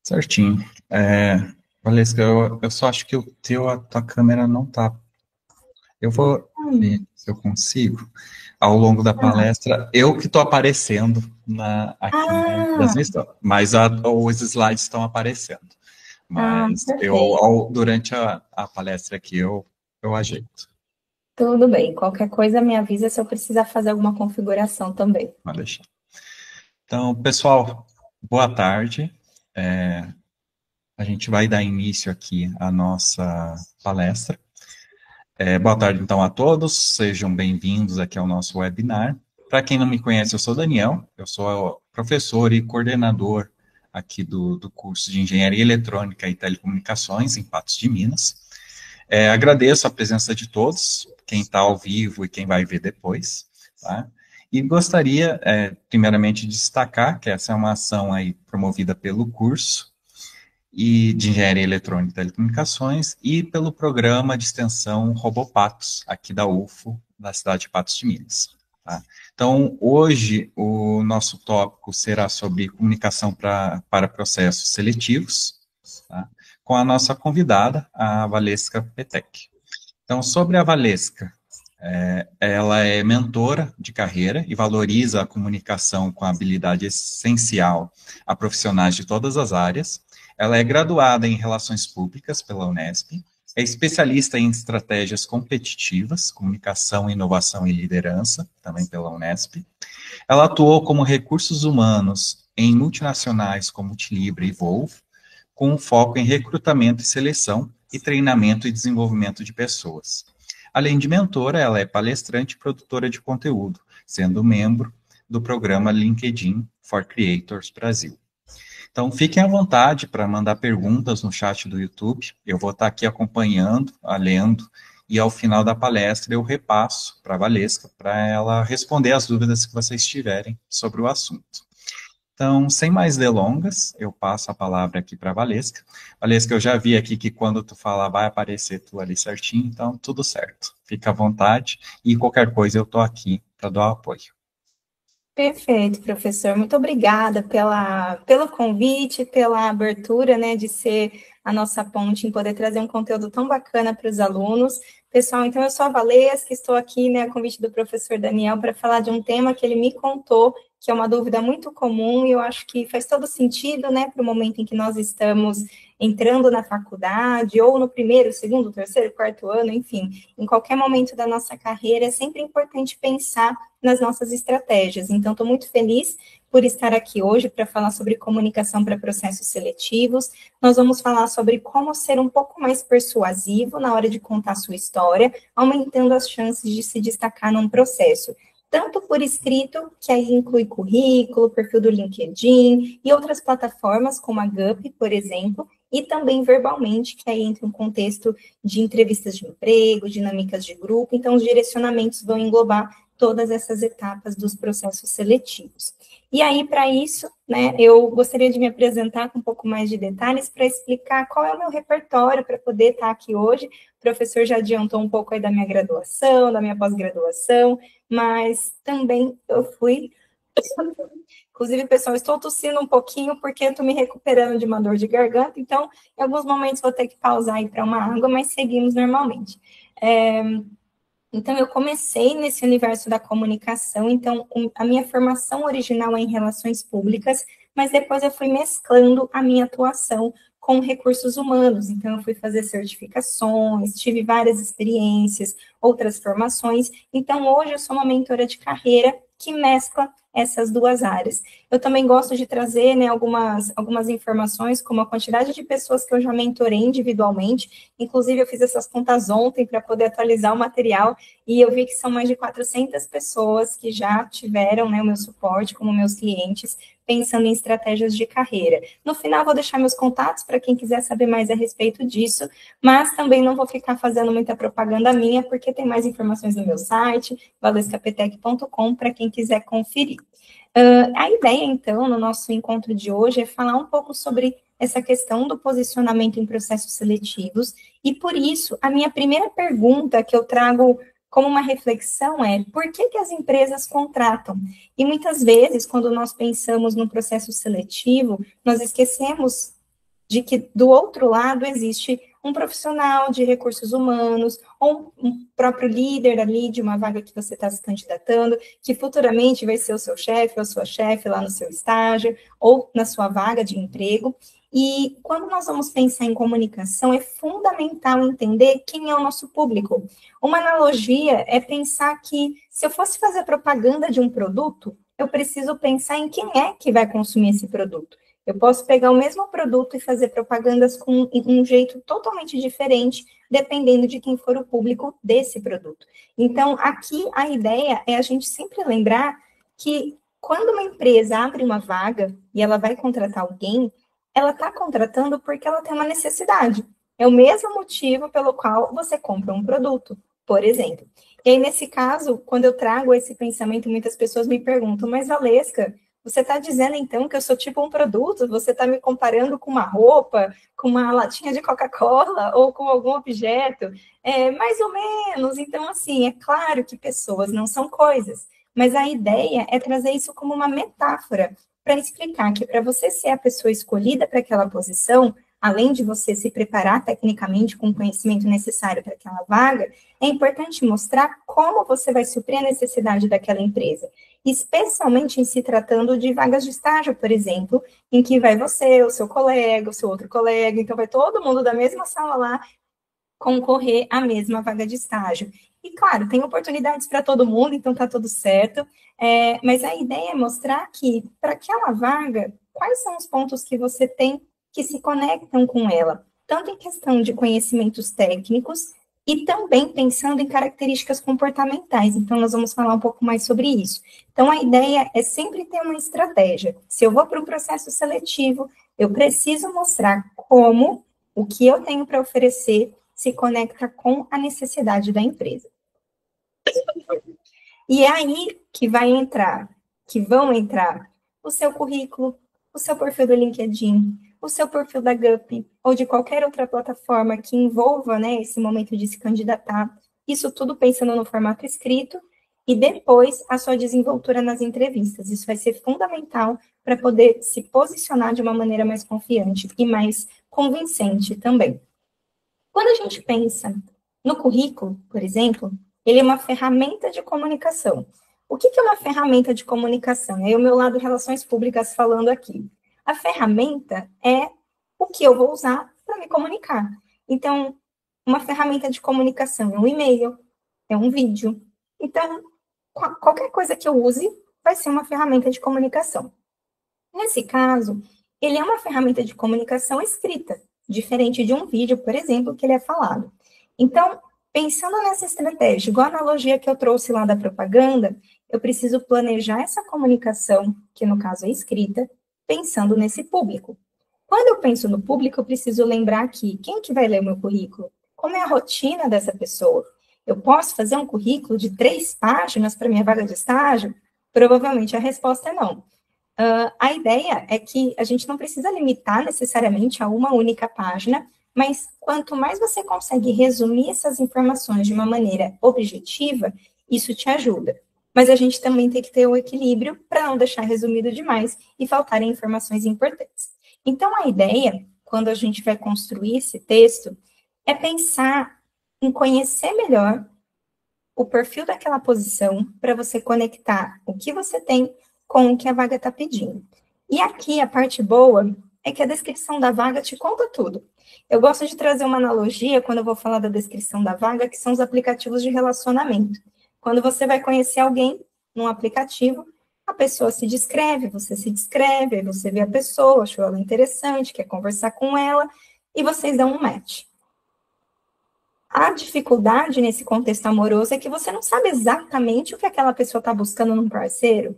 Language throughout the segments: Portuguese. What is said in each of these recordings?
Certinho. Valesca, eu só acho que a tua câmera não tá. Eu vou ver Hum, se eu consigo. Ao longo da ah, palestra, eu que estou aparecendo aqui na ah, transmissão, mas os slides estão aparecendo. Mas perfeito. durante a palestra aqui, eu ajeito. Tudo bem. Qualquer coisa me avisa se eu precisar fazer alguma configuração também. Pode deixar. Então, pessoal, boa tarde. É, a gente vai dar início aqui à nossa palestra. Boa tarde, então, a todos. Sejam bem-vindos aqui ao nosso webinar. Para quem não me conhece, eu sou Daniel. Eu sou professor e coordenador aqui do curso de Engenharia Eletrônica e Telecomunicações em Patos de Minas. Agradeço a presença de todos, quem está ao vivo e quem vai ver depois, tá? E gostaria, primeiramente, de destacar que essa é uma ação aí promovida pelo curso e de Engenharia Eletrônica e Telecomunicações e pelo programa de extensão Robopatos, aqui da UFO, da cidade de Patos de Minas. Tá? Então, hoje, o nosso tópico será sobre comunicação para processos seletivos, tá? Com a nossa convidada, a Valesca Petec. Então, sobre a Valesca, ela é mentora de carreira e valoriza a comunicação com a habilidade essencial a profissionais de todas as áreas. Ela é graduada em Relações Públicas pela Unesp, é especialista em estratégias competitivas, comunicação, inovação e liderança, também pela Unesp. Ela atuou como recursos humanos em multinacionais como Tilibra e Volvo, com foco em recrutamento e seleção e treinamento e desenvolvimento de pessoas. Além de mentora, ela é palestrante e produtora de conteúdo, sendo membro do programa LinkedIn for Creators Brasil. Então, fiquem à vontade para mandar perguntas no chat do YouTube. Eu vou estar aqui acompanhando, lendo, e ao final da palestra eu repasso para a Valesca, para ela responder as dúvidas que vocês tiverem sobre o assunto. Então, sem mais delongas, eu passo a palavra aqui para a Valesca. Valesca, eu já vi aqui que quando tu falar vai aparecer tu ali certinho, então tudo certo. Fica à vontade e qualquer coisa eu estou aqui para dar apoio. Perfeito, professor. Muito obrigada pelo convite, pela abertura, né, de ser a nossa ponte em poder trazer um conteúdo tão bacana para os alunos. Pessoal, então eu sou a Valesca, estou aqui, né, a convite do professor Daniel para falar de um tema que ele me contou, que é uma dúvida muito comum e eu acho que faz todo sentido, né, para o momento em que nós estamos entrando na faculdade, ou no primeiro, segundo, terceiro, quarto ano, enfim, em qualquer momento da nossa carreira, é sempre importante pensar nas nossas estratégias. Então, estou muito feliz por estar aqui hoje para falar sobre comunicação para processos seletivos. Nós vamos falar sobre como ser um pouco mais persuasivo na hora de contar a sua história, aumentando as chances de se destacar num processo. Tanto por escrito, que aí inclui currículo, perfil do LinkedIn e outras plataformas, como a GUP, por exemplo, e também verbalmente, que aí entra um contexto de entrevistas de emprego, dinâmicas de grupo, então os direcionamentos vão englobar todas essas etapas dos processos seletivos. E aí, para isso, né, eu gostaria de me apresentar com um pouco mais de detalhes para explicar qual é o meu repertório para poder estar aqui hoje. O professor já adiantou um pouco aí da minha graduação, da minha pós-graduação, mas também eu fui. Inclusive, pessoal, estou tossindo um pouquinho porque estou me recuperando de uma dor de garganta, então, em alguns momentos vou ter que pausar aí para uma água, mas seguimos normalmente. Então, eu comecei nesse universo da comunicação, então, a minha formação original é em relações públicas, mas depois eu fui mesclando a minha atuação com recursos humanos. Então, eu fui fazer certificações, tive várias experiências, outras formações. Então, hoje eu sou uma mentora de carreira que mescla essas duas áreas. Eu também gosto de trazer, né, algumas informações, como a quantidade de pessoas que eu já mentorei individualmente. Inclusive, eu fiz essas contas ontem para poder atualizar o material e eu vi que são mais de 400 pessoas que já tiveram, né, o meu suporte como meus clientes, pensando em estratégias de carreira. No final, vou deixar meus contatos para quem quiser saber mais a respeito disso, mas também não vou ficar fazendo muita propaganda minha, porque tem mais informações no meu site, valescapetec.com, para quem quiser conferir. A ideia, então, no nosso encontro de hoje é falar um pouco sobre essa questão do posicionamento em processos seletivos, e por isso, a minha primeira pergunta que eu trago como uma reflexão é: por que as empresas contratam? E muitas vezes, quando nós pensamos no processo seletivo, nós esquecemos de que do outro lado existe um profissional de recursos humanos, ou um próprio líder ali de uma vaga que você está se candidatando, que futuramente vai ser o seu chefe ou a sua chefe lá no seu estágio, ou na sua vaga de emprego. E quando nós vamos pensar em comunicação, é fundamental entender quem é o nosso público. Uma analogia é pensar que, se eu fosse fazer propaganda de um produto, eu preciso pensar em quem é que vai consumir esse produto. Eu posso pegar o mesmo produto e fazer propagandas com um jeito totalmente diferente, dependendo de quem for o público desse produto. Então, aqui a ideia é a gente sempre lembrar que quando uma empresa abre uma vaga e ela vai contratar alguém, ela está contratando porque ela tem uma necessidade. É o mesmo motivo pelo qual você compra um produto, por exemplo. E aí, nesse caso, quando eu trago esse pensamento, muitas pessoas me perguntam, mas Valesca, você está dizendo, então, que eu sou tipo um produto? Você está me comparando com uma roupa, com uma latinha de Coca-Cola ou com algum objeto? É, mais ou menos. Então, assim, é claro que pessoas não são coisas, mas a ideia é trazer isso como uma metáfora para explicar que para você ser a pessoa escolhida para aquela posição, além de você se preparar tecnicamente com o conhecimento necessário para aquela vaga, é importante mostrar como você vai suprir a necessidade daquela empresa, especialmente em se tratando de vagas de estágio, por exemplo, em que vai você, o seu colega, o seu outro colega, então vai todo mundo da mesma sala lá concorrer à mesma vaga de estágio. E, claro, tem oportunidades para todo mundo, então está tudo certo, mas a ideia é mostrar que, para aquela vaga, quais são os pontos que você tem que se conectam com ela, tanto em questão de conhecimentos técnicos e também pensando em características comportamentais. Então, nós vamos falar um pouco mais sobre isso. Então, a ideia é sempre ter uma estratégia. Se eu vou para um processo seletivo, eu preciso mostrar como o que eu tenho para oferecer se conecta com a necessidade da empresa. E é aí que vão entrar o seu currículo, o seu perfil do LinkedIn, o seu perfil da GUP, ou de qualquer outra plataforma que envolva, né, esse momento de se candidatar. Isso tudo pensando no formato escrito, e depois a sua desenvoltura nas entrevistas. Isso vai ser fundamental para poder se posicionar de uma maneira mais confiante e mais convincente também. Quando a gente pensa no currículo, por exemplo, ele é uma ferramenta de comunicação. O que é uma ferramenta de comunicação? É o meu lado de relações públicas falando aqui. A ferramenta é o que eu vou usar para me comunicar. Então, uma ferramenta de comunicação é um e-mail, é um vídeo. Então, qualquer coisa que eu use vai ser uma ferramenta de comunicação. Nesse caso, ele é uma ferramenta de comunicação escrita, diferente de um vídeo, por exemplo, que ele é falado. Então, pensando nessa estratégia, igual a analogia que eu trouxe lá da propaganda, eu preciso planejar essa comunicação, que no caso é escrita, pensando nesse público. Quando eu penso no público, eu preciso lembrar que quem que vai ler o meu currículo? Como é a rotina dessa pessoa? Eu posso fazer um currículo de 3 páginas para minha vaga de estágio? Provavelmente a resposta é não. A ideia é que a gente não precisa limitar necessariamente a uma única página, mas quanto mais você consegue resumir essas informações de uma maneira objetiva, isso te ajuda. Mas a gente também tem que ter o equilíbrio para não deixar resumido demais e faltarem informações importantes. Então, a ideia, quando a gente vai construir esse texto, é pensar em conhecer melhor o perfil daquela posição para você conectar o que você tem com o que a vaga está pedindo. E aqui a parte boa é que a descrição da vaga te conta tudo. Eu gosto de trazer uma analogia quando eu vou falar da descrição da vaga, que são os aplicativos de relacionamento. Quando você vai conhecer alguém num aplicativo, a pessoa se descreve, você se descreve, aí você vê a pessoa, achou ela interessante, quer conversar com ela, e vocês dão um match. A dificuldade nesse contexto amoroso é que você não sabe exatamente o que aquela pessoa está buscando num parceiro.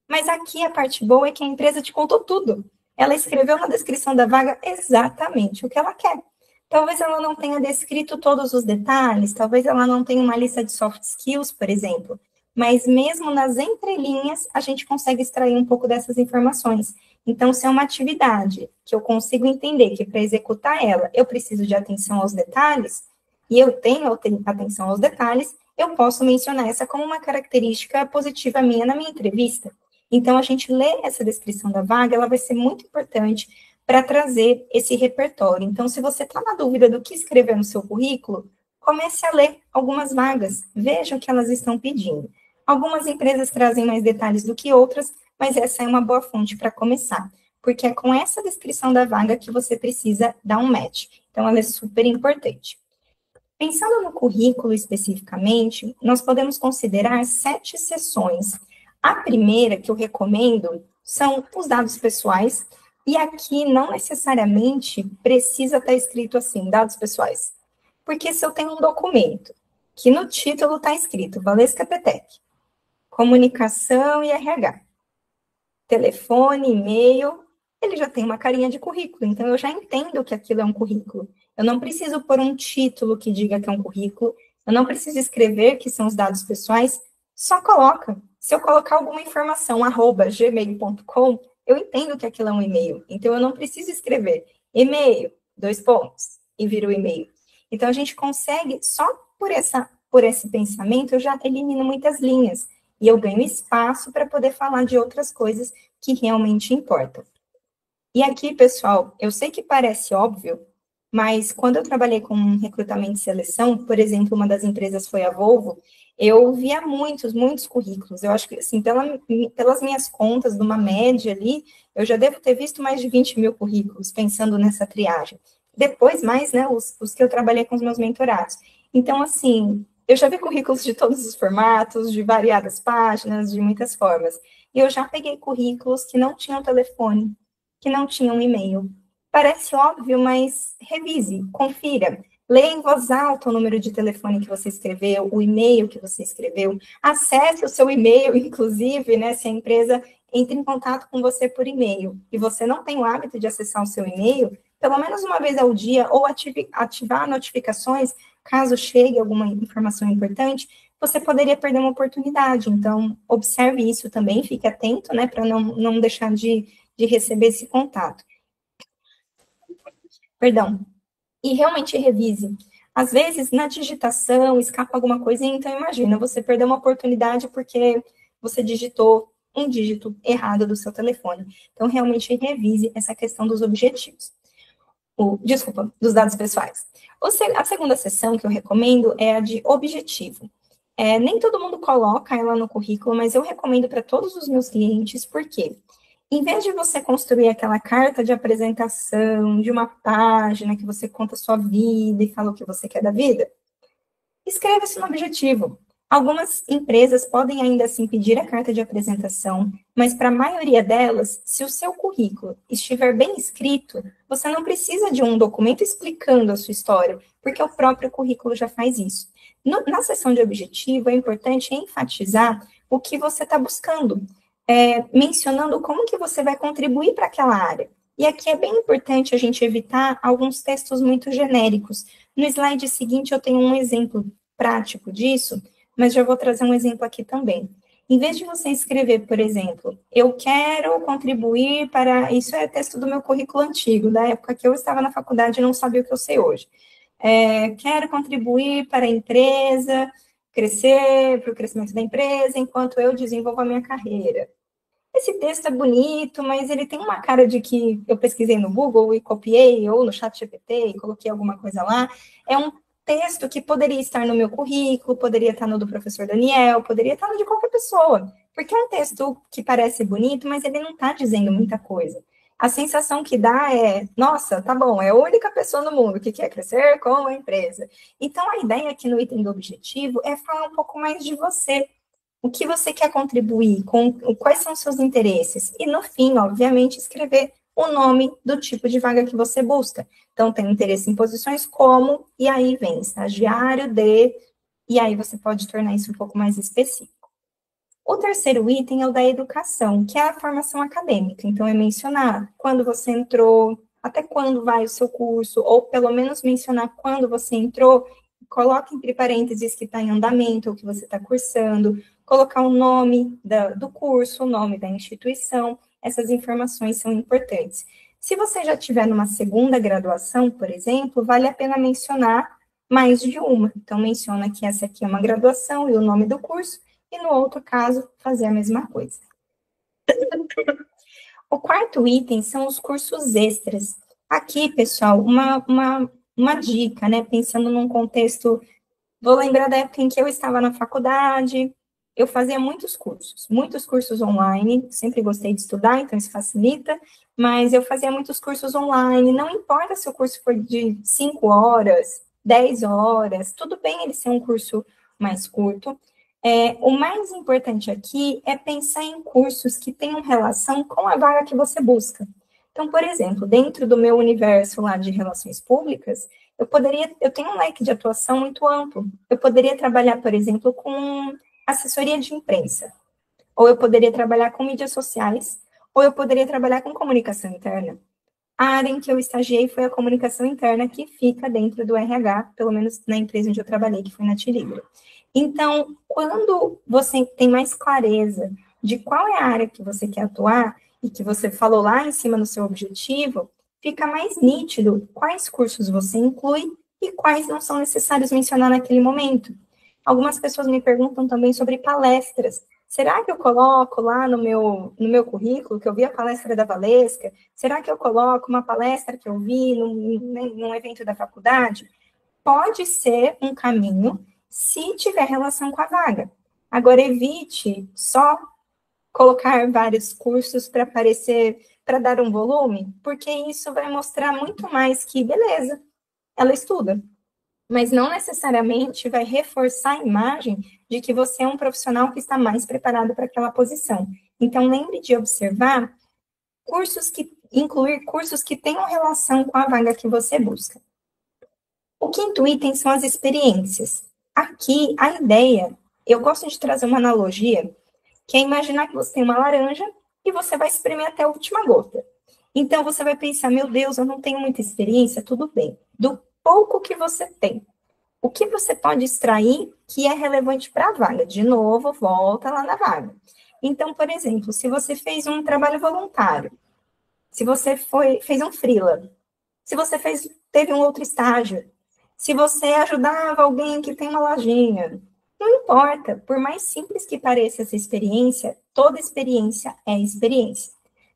Mas aqui a parte boa é que a empresa te contou tudo. Ela escreveu na descrição da vaga exatamente o que ela quer. Talvez ela não tenha descrito todos os detalhes, talvez ela não tenha uma lista de soft skills, por exemplo, mas mesmo nas entrelinhas a gente consegue extrair um pouco dessas informações. Então, se é uma atividade que eu consigo entender que para executar ela eu preciso de atenção aos detalhes, e eu tenho atenção aos detalhes, eu posso mencionar essa como uma característica positiva minha na minha entrevista. Então, a gente lê essa descrição da vaga, ela vai ser muito importante para trazer esse repertório. Então, se você está na dúvida do que escrever no seu currículo, comece a ler algumas vagas, veja o que elas estão pedindo. Algumas empresas trazem mais detalhes do que outras, mas essa é uma boa fonte para começar, porque é com essa descrição da vaga que você precisa dar um match. Então, ela é super importante. Pensando no currículo especificamente, nós podemos considerar 7 seções. A primeira que eu recomendo são os dados pessoais, e aqui não necessariamente precisa estar escrito assim, dados pessoais. Porque se eu tenho um documento que no título está escrito Valesca Petec, comunicação e RH, telefone, e-mail, ele já tem uma carinha de currículo, então eu já entendo que aquilo é um currículo. Eu não preciso pôr um título que diga que é um currículo, eu não preciso escrever que são os dados pessoais, só coloca. Se eu colocar alguma informação, @gmail.com, eu entendo que aquilo é um e-mail, então eu não preciso escrever e-mail, 2 pontos, e vira o e-mail. Então a gente consegue, só por esse pensamento, eu já elimino muitas linhas, e eu ganho espaço para poder falar de outras coisas que realmente importam. E aqui, pessoal, eu sei que parece óbvio, mas quando eu trabalhei com recrutamento e seleção, por exemplo, uma das empresas foi a Volvo, eu via muitos currículos. Eu acho que, assim, pelas minhas contas, de uma média ali, eu já devo ter visto mais de 20 mil currículos, pensando nessa triagem. Depois, mais, né, os que eu trabalhei com os meus mentorados. Então, assim, eu já vi currículos de todos os formatos, de variadas páginas, de muitas formas. E eu já peguei currículos que não tinham telefone, que não tinham e-mail. Parece óbvio, mas revise, confira. Leia em voz alta o número de telefone que você escreveu, o e-mail que você escreveu. Acesse o seu e-mail, inclusive, né, se a empresa entra em contato com você por e-mail e você não tem o hábito de acessar o seu e-mail, pelo menos uma vez ao dia, ou ativar notificações, caso chegue alguma informação importante, você poderia perder uma oportunidade. Então, observe isso também, fique atento, né, para não deixar de receber esse contato. Perdão. E realmente revise. Às vezes, na digitação, escapa alguma coisa, então imagina, você perdeu uma oportunidade porque você digitou um dígito errado do seu telefone. Então, realmente revise essa questão dos objetivos. Desculpa, dos dados pessoais. A segunda seção que eu recomendo é a de objetivo. Nem todo mundo coloca ela no currículo, mas eu recomendo para todos os meus clientes, porque em vez de você construir aquela carta de apresentação, de uma página que você conta a sua vida e fala o que você quer da vida, escreva isso no objetivo. Algumas empresas podem ainda assim pedir a carta de apresentação, mas para a maioria delas, se o seu currículo estiver bem escrito, você não precisa de um documento explicando a sua história, porque o próprio currículo já faz isso. Na seção de objetivo, é importante enfatizar o que você está buscando, mencionando como que você vai contribuir para aquela área. E aqui é bem importante a gente evitar alguns textos muito genéricos. No slide seguinte, eu tenho um exemplo prático disso, mas já vou trazer um exemplo aqui também. Em vez de você escrever, por exemplo, eu quero contribuir para... Isso é texto do meu currículo antigo, da época que eu estava na faculdade e não sabia o que eu sei hoje. Quero contribuir para a empresa crescer, para o crescimento da empresa, enquanto eu desenvolvo a minha carreira. Esse texto é bonito, mas ele tem uma cara de que eu pesquisei no Google e copiei, ou no ChatGPT e coloquei alguma coisa lá. É um texto que poderia estar no meu currículo, poderia estar no do professor Daniel, poderia estar no de qualquer pessoa, porque é um texto que parece bonito, mas ele não está dizendo muita coisa. A sensação que dá é, nossa, tá bom, é a única pessoa no mundo que quer crescer com a empresa. Então, a ideia aqui no item do objetivo é falar um pouco mais de você, o que você quer contribuir, quais são os seus interesses, e no fim, obviamente, escrever o nome do tipo de vaga que você busca. Então, tem interesse em posições como, e aí vem estagiário de, e aí você pode tornar isso um pouco mais específico. O terceiro item é o da educação, que é a formação acadêmica. Então, é mencionar quando você entrou, até quando vai o seu curso, ou pelo menos mencionar quando você entrou, coloque entre parênteses que está em andamento, ou que você está cursando, colocar o nome do curso, o nome da instituição, essas informações são importantes. Se você já tiver numa segunda graduação, por exemplo, vale a pena mencionar mais de uma. Então, menciona que essa aqui é uma graduação e o nome do curso, e no outro caso, fazer a mesma coisa. O quarto item são os cursos extras. Aqui, pessoal, uma dica, né? Pensando num contexto. Vou lembrar da época em que eu estava na faculdade, eu fazia muitos cursos online, sempre gostei de estudar, então isso facilita, mas eu fazia muitos cursos online, não importa se o curso for de 5 horas, 10 horas, tudo bem ele ser um curso mais curto. O mais importante aqui é pensar em cursos que tenham relação com a vaga que você busca. Então, por exemplo, dentro do meu universo lá de relações públicas, eu tenho um leque de atuação muito amplo. Eu poderia trabalhar, por exemplo, com assessoria de imprensa, ou eu poderia trabalhar com mídias sociais, ou eu poderia trabalhar com comunicação interna. A área em que eu estagiei foi a comunicação interna, que fica dentro do RH, pelo menos na empresa onde eu trabalhei, que foi na Tilibra. Então, quando você tem mais clareza de qual é a área que você quer atuar, e que você falou lá em cima no seu objetivo, fica mais nítido quais cursos você inclui e quais não são necessários mencionar naquele momento. Algumas pessoas me perguntam também sobre palestras. Será que eu coloco lá no meu currículo que eu vi a palestra da Valesca? Será que eu coloco uma palestra que eu vi num evento da faculdade? Pode ser um caminho se tiver relação com a vaga. Agora, evite só colocar vários cursos para aparecer, para dar um volume, porque isso vai mostrar muito mais que, beleza, ela estuda, mas não necessariamente vai reforçar a imagem de que você é um profissional que está mais preparado para aquela posição. Então, lembre de observar incluir cursos que tenham relação com a vaga que você busca. O quinto item são as experiências. Aqui, a ideia, eu gosto de trazer uma analogia, que é imaginar que você tem uma laranja e você vai espremer até a última gota. Então, você vai pensar, meu Deus, eu não tenho muita experiência, tudo bem. Do pouco que você tem, o que você pode extrair que é relevante para a vaga? De novo, volta lá na vaga. Então, por exemplo, se você fez um trabalho voluntário, se você fez um freela, se você teve um outro estágio, se você ajudava alguém que tem uma lojinha, não importa, por mais simples que pareça essa experiência, toda experiência é experiência.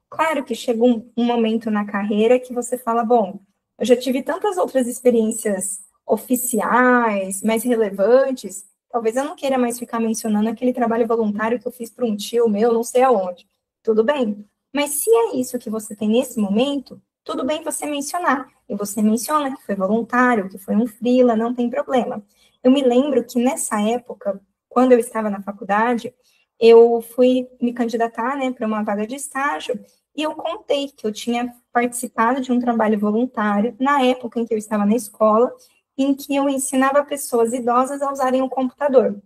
Claro que chega um momento na carreira que você fala, bom, eu já tive tantas outras experiências oficiais, mais relevantes, talvez eu não queira mais ficar mencionando aquele trabalho voluntário que eu fiz para um tio meu, não sei aonde. Tudo bem. Mas se é isso que você tem nesse momento, tudo bem você mencionar. E você menciona que foi voluntário, que foi um freela, não tem problema. Eu me lembro que nessa época, quando eu estava na faculdade, eu fui me candidatar, né, para uma vaga de estágio, e eu contei que eu tinha participado de um trabalho voluntário na época em que eu estava na escola, em que eu ensinava pessoas idosas a usarem o computador,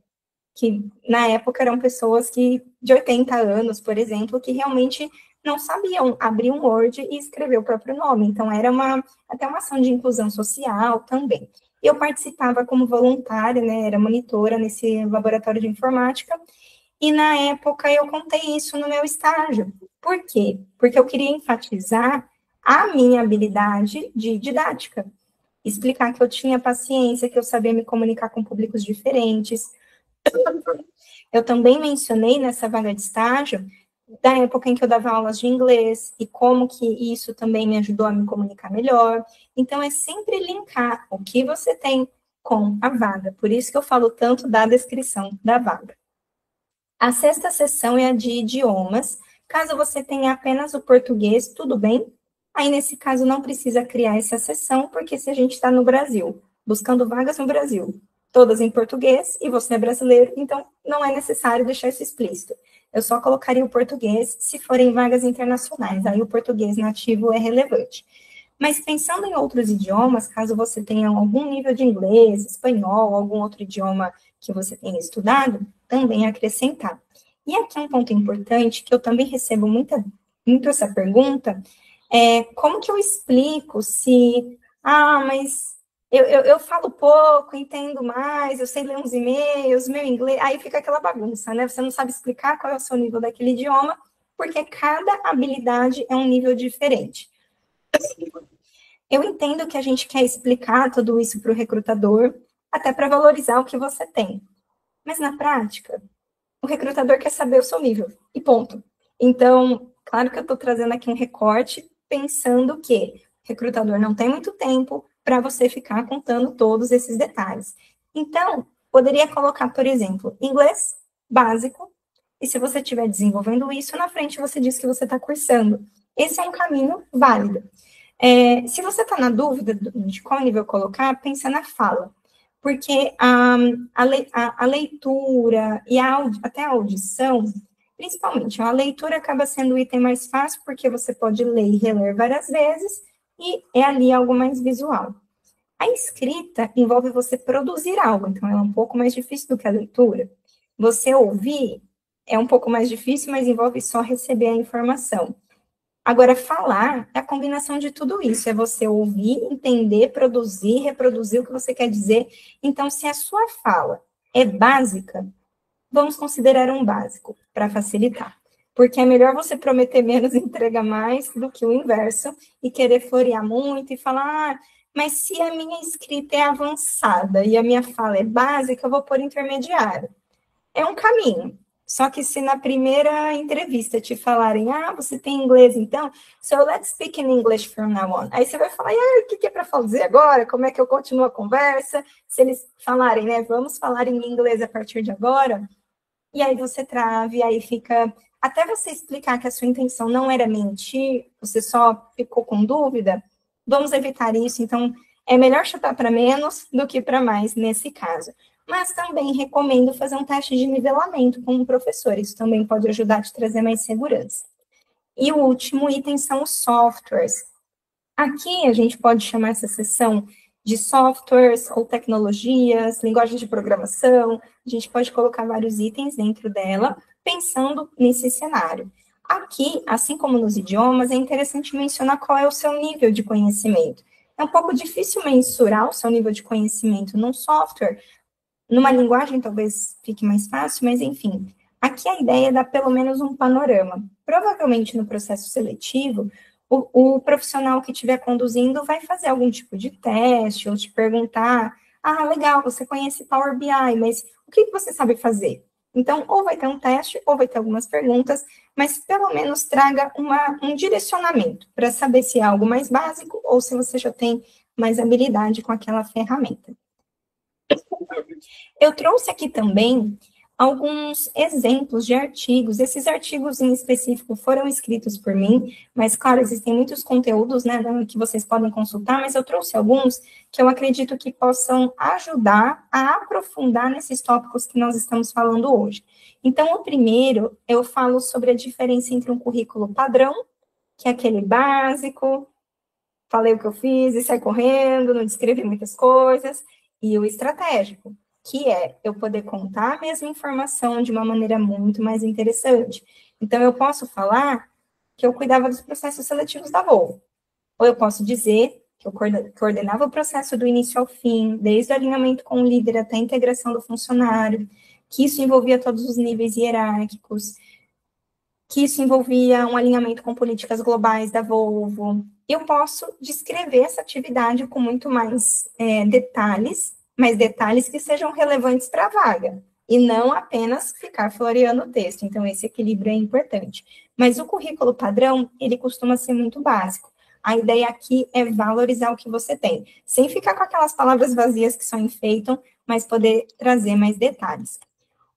que na época eram pessoas de 80 anos, por exemplo, que realmente não sabiam abrir um Word e escrever o próprio nome. Então, era até uma ação de inclusão social também. Eu participava como voluntária, né, era monitora nesse laboratório de informática, e na época eu contei isso no meu estágio. Por quê? Porque eu queria enfatizar a minha habilidade de didática. Explicar que eu tinha paciência, que eu sabia me comunicar com públicos diferentes. Eu também mencionei nessa vaga de estágio da época em que eu dava aulas de inglês e como que isso também me ajudou a me comunicar melhor. Então, é sempre linkar o que você tem com a vaga. Por isso que eu falo tanto da descrição da vaga. A sexta sessão é a de idiomas. Caso você tenha apenas o português, tudo bem. Aí, nesse caso, não precisa criar essa sessão, porque se a gente está no Brasil, buscando vagas no Brasil, todas em português, e você é brasileiro, então não é necessário deixar isso explícito. Eu só colocaria o português se forem vagas internacionais, aí o português nativo é relevante. Mas pensando em outros idiomas, caso você tenha algum nível de inglês, espanhol, algum outro idioma que você tenha estudado, também acrescentar. E aqui um ponto importante, que eu também recebo muito essa pergunta, é como que eu explico se, mas eu falo pouco, entendo mais, eu sei ler uns e-mails, meu inglês, aí fica aquela bagunça, né? Você não sabe explicar qual é o seu nível daquele idioma, porque cada habilidade é um nível diferente. Eu entendo que a gente quer explicar tudo isso para o recrutador, até para valorizar o que você tem. Mas na prática, o recrutador quer saber o seu nível, e ponto. Então, Claro que eu estou trazendo aqui um recorte pensando que o recrutador não tem muito tempo para você ficar contando todos esses detalhes. Então, poderia colocar, por exemplo, inglês básico, e se você estiver desenvolvendo isso, na frente você diz que você está cursando. Esse é um caminho válido. Se você está na dúvida de qual nível colocar, pensa na fala, porque a leitura e até a audição, principalmente, a leitura acaba sendo o item mais fácil, porque você pode ler e reler várias vezes, e é ali algo mais visual. A escrita envolve você produzir algo, então é um pouco mais difícil do que a leitura. Você ouvir é um pouco mais difícil, mas envolve só receber a informação. Agora, falar é a combinação de tudo isso, é você ouvir, entender, produzir, reproduzir o que você quer dizer. Então, se a sua fala é básica, vamos considerar um básico, para facilitar. Porque é melhor você prometer menos e entregar mais do que o inverso, e querer florear muito e falar, mas se a minha escrita é avançada e a minha fala é básica, eu vou pôr intermediário. É um caminho. Só que se na primeira entrevista te falarem, você tem inglês então? So let's speak in English from now on. Aí você vai falar, o que é para fazer agora? Como é que eu continuo a conversa? Se eles falarem, né, vamos falar em inglês a partir de agora, e aí você trave, aí fica... Até você explicar que a sua intenção não era mentir, você só ficou com dúvida, vamos evitar isso. Então, é melhor chutar para menos do que para mais nesse caso. Mas também recomendo fazer um teste de nivelamento com o professor, isso também pode ajudar a te trazer mais segurança. E o último item são os softwares. Aqui a gente pode chamar essa seção de softwares ou tecnologias, linguagens de programação, a gente pode colocar vários itens dentro dela, pensando nesse cenário. Aqui, assim como nos idiomas, é interessante mencionar qual é o seu nível de conhecimento. É um pouco difícil mensurar o seu nível de conhecimento num software, numa linguagem talvez fique mais fácil, mas enfim. Aqui a ideia é dar pelo menos um panorama. Provavelmente no processo seletivo, o profissional que estiver conduzindo vai fazer algum tipo de teste ou te perguntar, legal, você conhece Power BI, mas o que você sabe fazer? Então, ou vai ter um teste, ou vai ter algumas perguntas, mas pelo menos traga um direcionamento para saber se é algo mais básico ou se você já tem mais habilidade com aquela ferramenta. Eu trouxe aqui também alguns exemplos de artigos. Esses artigos em específico foram escritos por mim, mas, claro, existem muitos conteúdos, né, que vocês podem consultar, mas eu trouxe alguns que eu acredito que possam ajudar a aprofundar nesses tópicos que nós estamos falando hoje. Então, o primeiro, eu falo sobre a diferença entre um currículo padrão, que é aquele básico, falei o que eu fiz e saí correndo, não descrevi muitas coisas, e o estratégico, que é eu poder contar a mesma informação de uma maneira muito mais interessante. Então, eu posso falar que eu cuidava dos processos seletivos da Volvo, ou eu posso dizer que eu coordenava o processo do início ao fim, desde o alinhamento com o líder até a integração do funcionário, que isso envolvia todos os níveis hierárquicos, que isso envolvia um alinhamento com políticas globais da Volvo. Eu posso descrever essa atividade com muito mais detalhes, mas detalhes que sejam relevantes para a vaga, e não apenas ficar floreando o texto. Então, esse equilíbrio é importante. Mas o currículo padrão, ele costuma ser muito básico. A ideia aqui é valorizar o que você tem, sem ficar com aquelas palavras vazias que só enfeitam, mas poder trazer mais detalhes.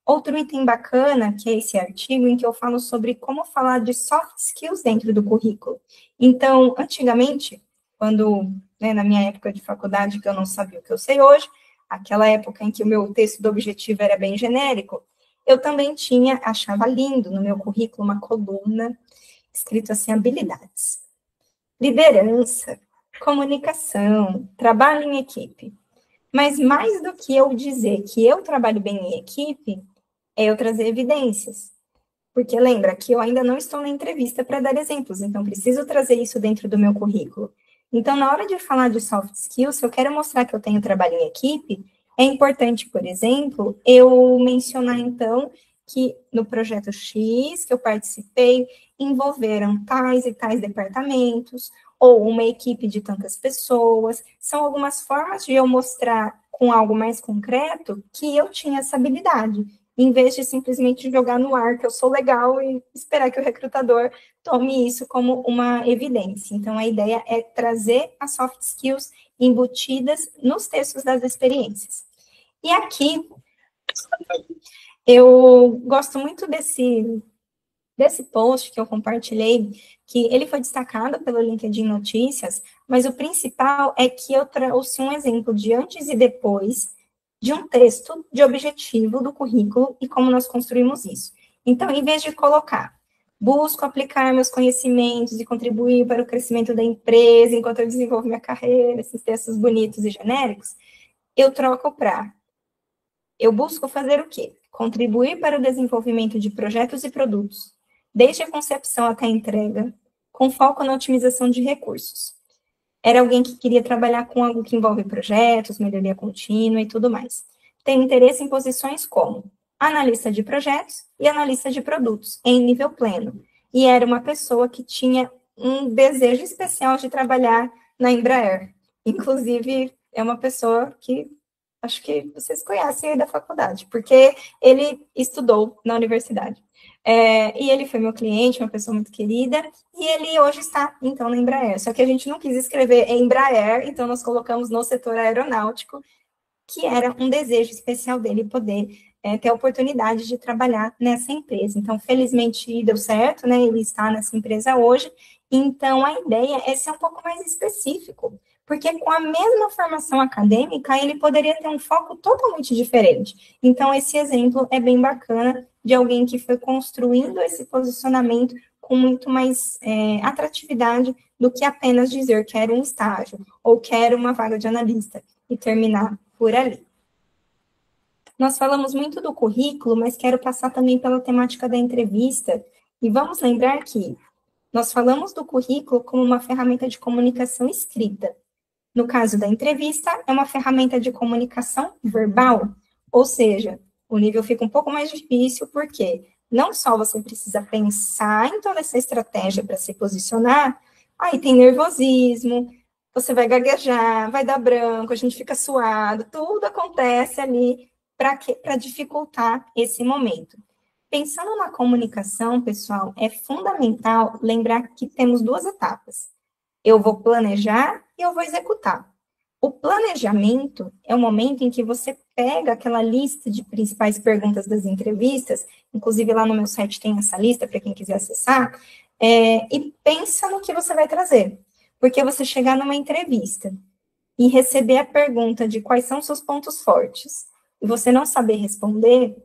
Outro item bacana, que é esse artigo, em que eu falo sobre como falar de soft skills dentro do currículo. Então, antigamente, quando, na minha época de faculdade, que eu não sabia o que eu sei hoje, aquela época em que o meu texto do objetivo era bem genérico, eu também achava lindo no meu currículo uma coluna escrito assim, habilidades. Liderança, comunicação, trabalho em equipe. Mas mais do que eu dizer que eu trabalho bem em equipe, é eu trazer evidências. Porque lembra que eu ainda não estou na entrevista para dar exemplos, então preciso trazer isso dentro do meu currículo. Então, na hora de falar de soft skills, se eu quero mostrar que eu tenho trabalho em equipe, é importante, por exemplo, eu mencionar, então, que no projeto X que eu participei, envolveram tais e tais departamentos, ou uma equipe de tantas pessoas. São algumas formas de eu mostrar com algo mais concreto que eu tinha essa habilidade. em vez de simplesmente jogar no ar que eu sou legal e esperar que o recrutador tome isso como uma evidência. Então, a ideia é trazer as soft skills embutidas nos textos das experiências. E aqui, eu gosto muito desse post que eu compartilhei, que ele foi destacado pelo LinkedIn Notícias, mas o principal é que eu trouxe um exemplo de antes e depois de um texto de objetivo do currículo e como nós construímos isso. Então, em vez de colocar, busco aplicar meus conhecimentos e contribuir para o crescimento da empresa enquanto eu desenvolvo minha carreira, esses textos bonitos e genéricos, eu troco para, eu busco fazer o quê? Contribuir para o desenvolvimento de projetos e produtos, desde a concepção até a entrega, com foco na otimização de recursos. Era alguém que queria trabalhar com algo que envolve projetos, melhoria contínua e tudo mais. Tem interesse em posições como analista de projetos e analista de produtos, em nível pleno. E era uma pessoa que tinha um desejo especial de trabalhar na Embraer. Inclusive, é uma pessoa que acho que vocês conhecem aí da faculdade, porque ele estudou na universidade. E ele foi meu cliente, uma pessoa muito querida, e ele hoje está, então, na Embraer. Só que a gente não quis escrever Embraer, então nós colocamos no setor aeronáutico, que era um desejo especial dele poder ter a oportunidade de trabalhar nessa empresa. Então, felizmente, deu certo, né? Ele está nessa empresa hoje. Então, a ideia é ser um pouco mais específico, porque com a mesma formação acadêmica, ele poderia ter um foco totalmente diferente. Então, esse exemplo é bem bacana de alguém que foi construindo esse posicionamento com muito mais atratividade do que apenas dizer quero um estágio ou quero uma vaga de analista e terminar por ali. Nós falamos muito do currículo, mas quero passar também pela temática da entrevista, e vamos lembrar que nós falamos do currículo como uma ferramenta de comunicação escrita. No caso da entrevista, é uma ferramenta de comunicação verbal, ou seja, o nível fica um pouco mais difícil, porque não só você precisa pensar em toda essa estratégia para se posicionar, aí tem nervosismo, você vai gaguejar, vai dar branco, a gente fica suado, tudo acontece ali para dificultar esse momento. Pensando na comunicação, pessoal, é fundamental lembrar que temos duas etapas. Eu vou planejar e eu vou executar. O planejamento é o momento em que você pega aquela lista de principais perguntas das entrevistas, inclusive lá no meu site tem essa lista para quem quiser acessar, e pensa no que você vai trazer. Porque você chegar numa entrevista e receber a pergunta de quais são seus pontos fortes, e você não saber responder,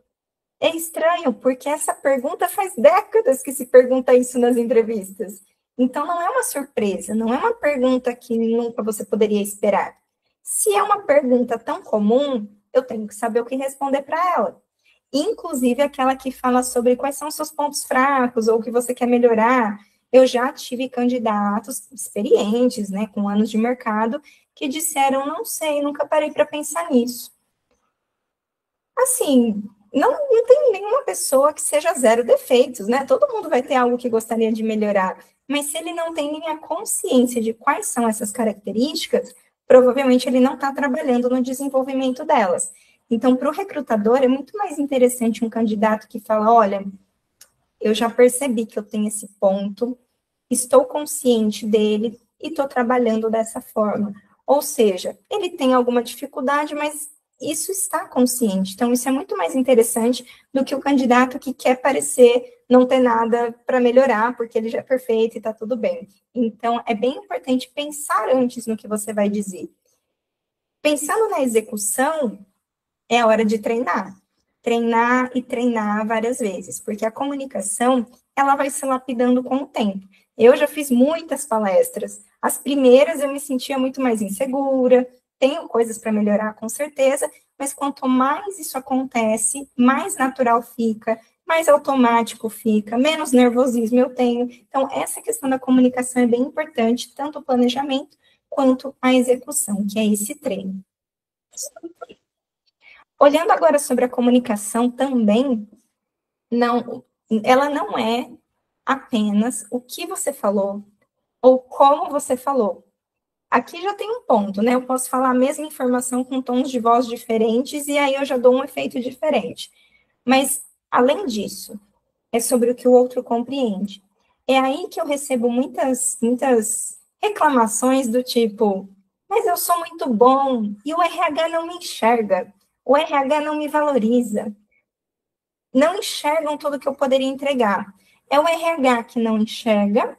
é estranho, porque essa pergunta faz décadas que se pergunta isso nas entrevistas. Então, não é uma surpresa, não é uma pergunta que nunca você poderia esperar. Se é uma pergunta tão comum, eu tenho que saber o que responder para ela. Inclusive, aquela que fala sobre quais são os seus pontos fracos ou o que você quer melhorar. Eu já tive candidatos experientes, né, com anos de mercado, que disseram, não sei, nunca parei para pensar nisso. Assim, não tem nenhuma pessoa que seja zero defeitos, né? Todo mundo vai ter algo que gostaria de melhorar. Mas se ele não tem nem a consciência de quais são essas características, provavelmente ele não está trabalhando no desenvolvimento delas. Então, para o recrutador, é muito mais interessante um candidato que fala, olha, eu já percebi que eu tenho esse ponto, estou consciente dele e estou trabalhando dessa forma. Ou seja, ele tem alguma dificuldade, mas isso está consciente. Então, isso é muito mais interessante do que o candidato que quer parecer não ter nada para melhorar, porque ele já é perfeito e está tudo bem. Então, é bem importante pensar antes no que você vai dizer. Pensando na execução, é a hora de treinar. Treinar e treinar várias vezes, porque a comunicação, ela vai se lapidando com o tempo. Eu já fiz muitas palestras. As primeiras eu me sentia muito mais insegura, tenho coisas para melhorar, com certeza, mas quanto mais isso acontece, mais natural fica, mais automático fica, menos nervosismo eu tenho. Então, essa questão da comunicação é bem importante, tanto o planejamento quanto a execução, que é esse treino. Olhando agora sobre a comunicação também, ela não é apenas o que você falou ou como você falou. Aqui já tem um ponto, né? Eu posso falar a mesma informação com tons de voz diferentes e aí eu já dou um efeito diferente. Mas, além disso, é sobre o que o outro compreende. É aí que eu recebo muitas reclamações do tipo, mas eu sou muito bom e o RH não me enxerga, o RH não me valoriza, não enxergam tudo que eu poderia entregar. É o RH que não enxerga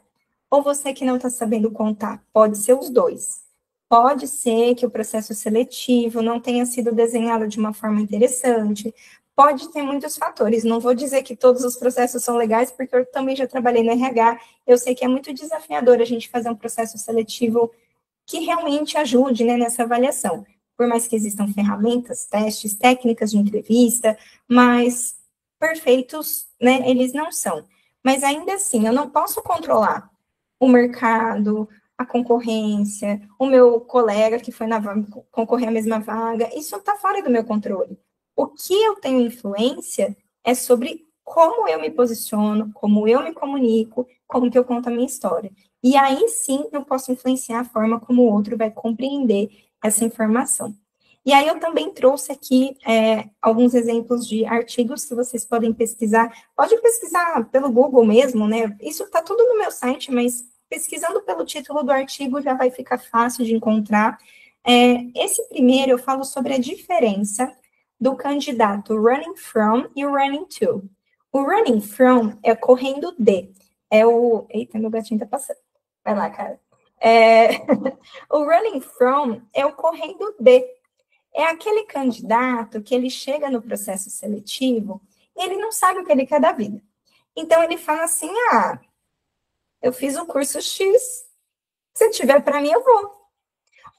ou você que não está sabendo contar? Pode ser os dois. Pode ser que o processo seletivo não tenha sido desenhado de uma forma interessante. Pode ter muitos fatores. Não vou dizer que todos os processos são legais, porque eu também já trabalhei no RH. Eu sei que é muito desafiador a gente fazer um processo seletivo que realmente ajude, né, nessa avaliação. Por mais que existam ferramentas, testes, técnicas de entrevista, mas perfeitos, né, eles não são. Mas ainda assim, eu não posso controlar o mercado, a concorrência, o meu colega que foi concorrer à mesma vaga, isso está fora do meu controle. O que eu tenho influência é sobre como eu me posiciono, como eu me comunico, como que eu conto a minha história. E aí sim eu posso influenciar a forma como o outro vai compreender essa informação. E aí eu também trouxe aqui alguns exemplos de artigos que vocês podem pesquisar. Pode pesquisar pelo Google mesmo, né? Isso está tudo no meu site, mas pesquisando pelo título do artigo já vai ficar fácil de encontrar. Esse primeiro eu falo sobre a diferença do candidato running from e o running to. O running from é correndo de. Eita, meu gatinho tá passando. Vai lá, cara. O running from é o correndo de. É aquele candidato que ele chega no processo seletivo e ele não sabe o que ele quer da vida. Então, ele fala assim, eu fiz o curso X, se tiver para mim, eu vou.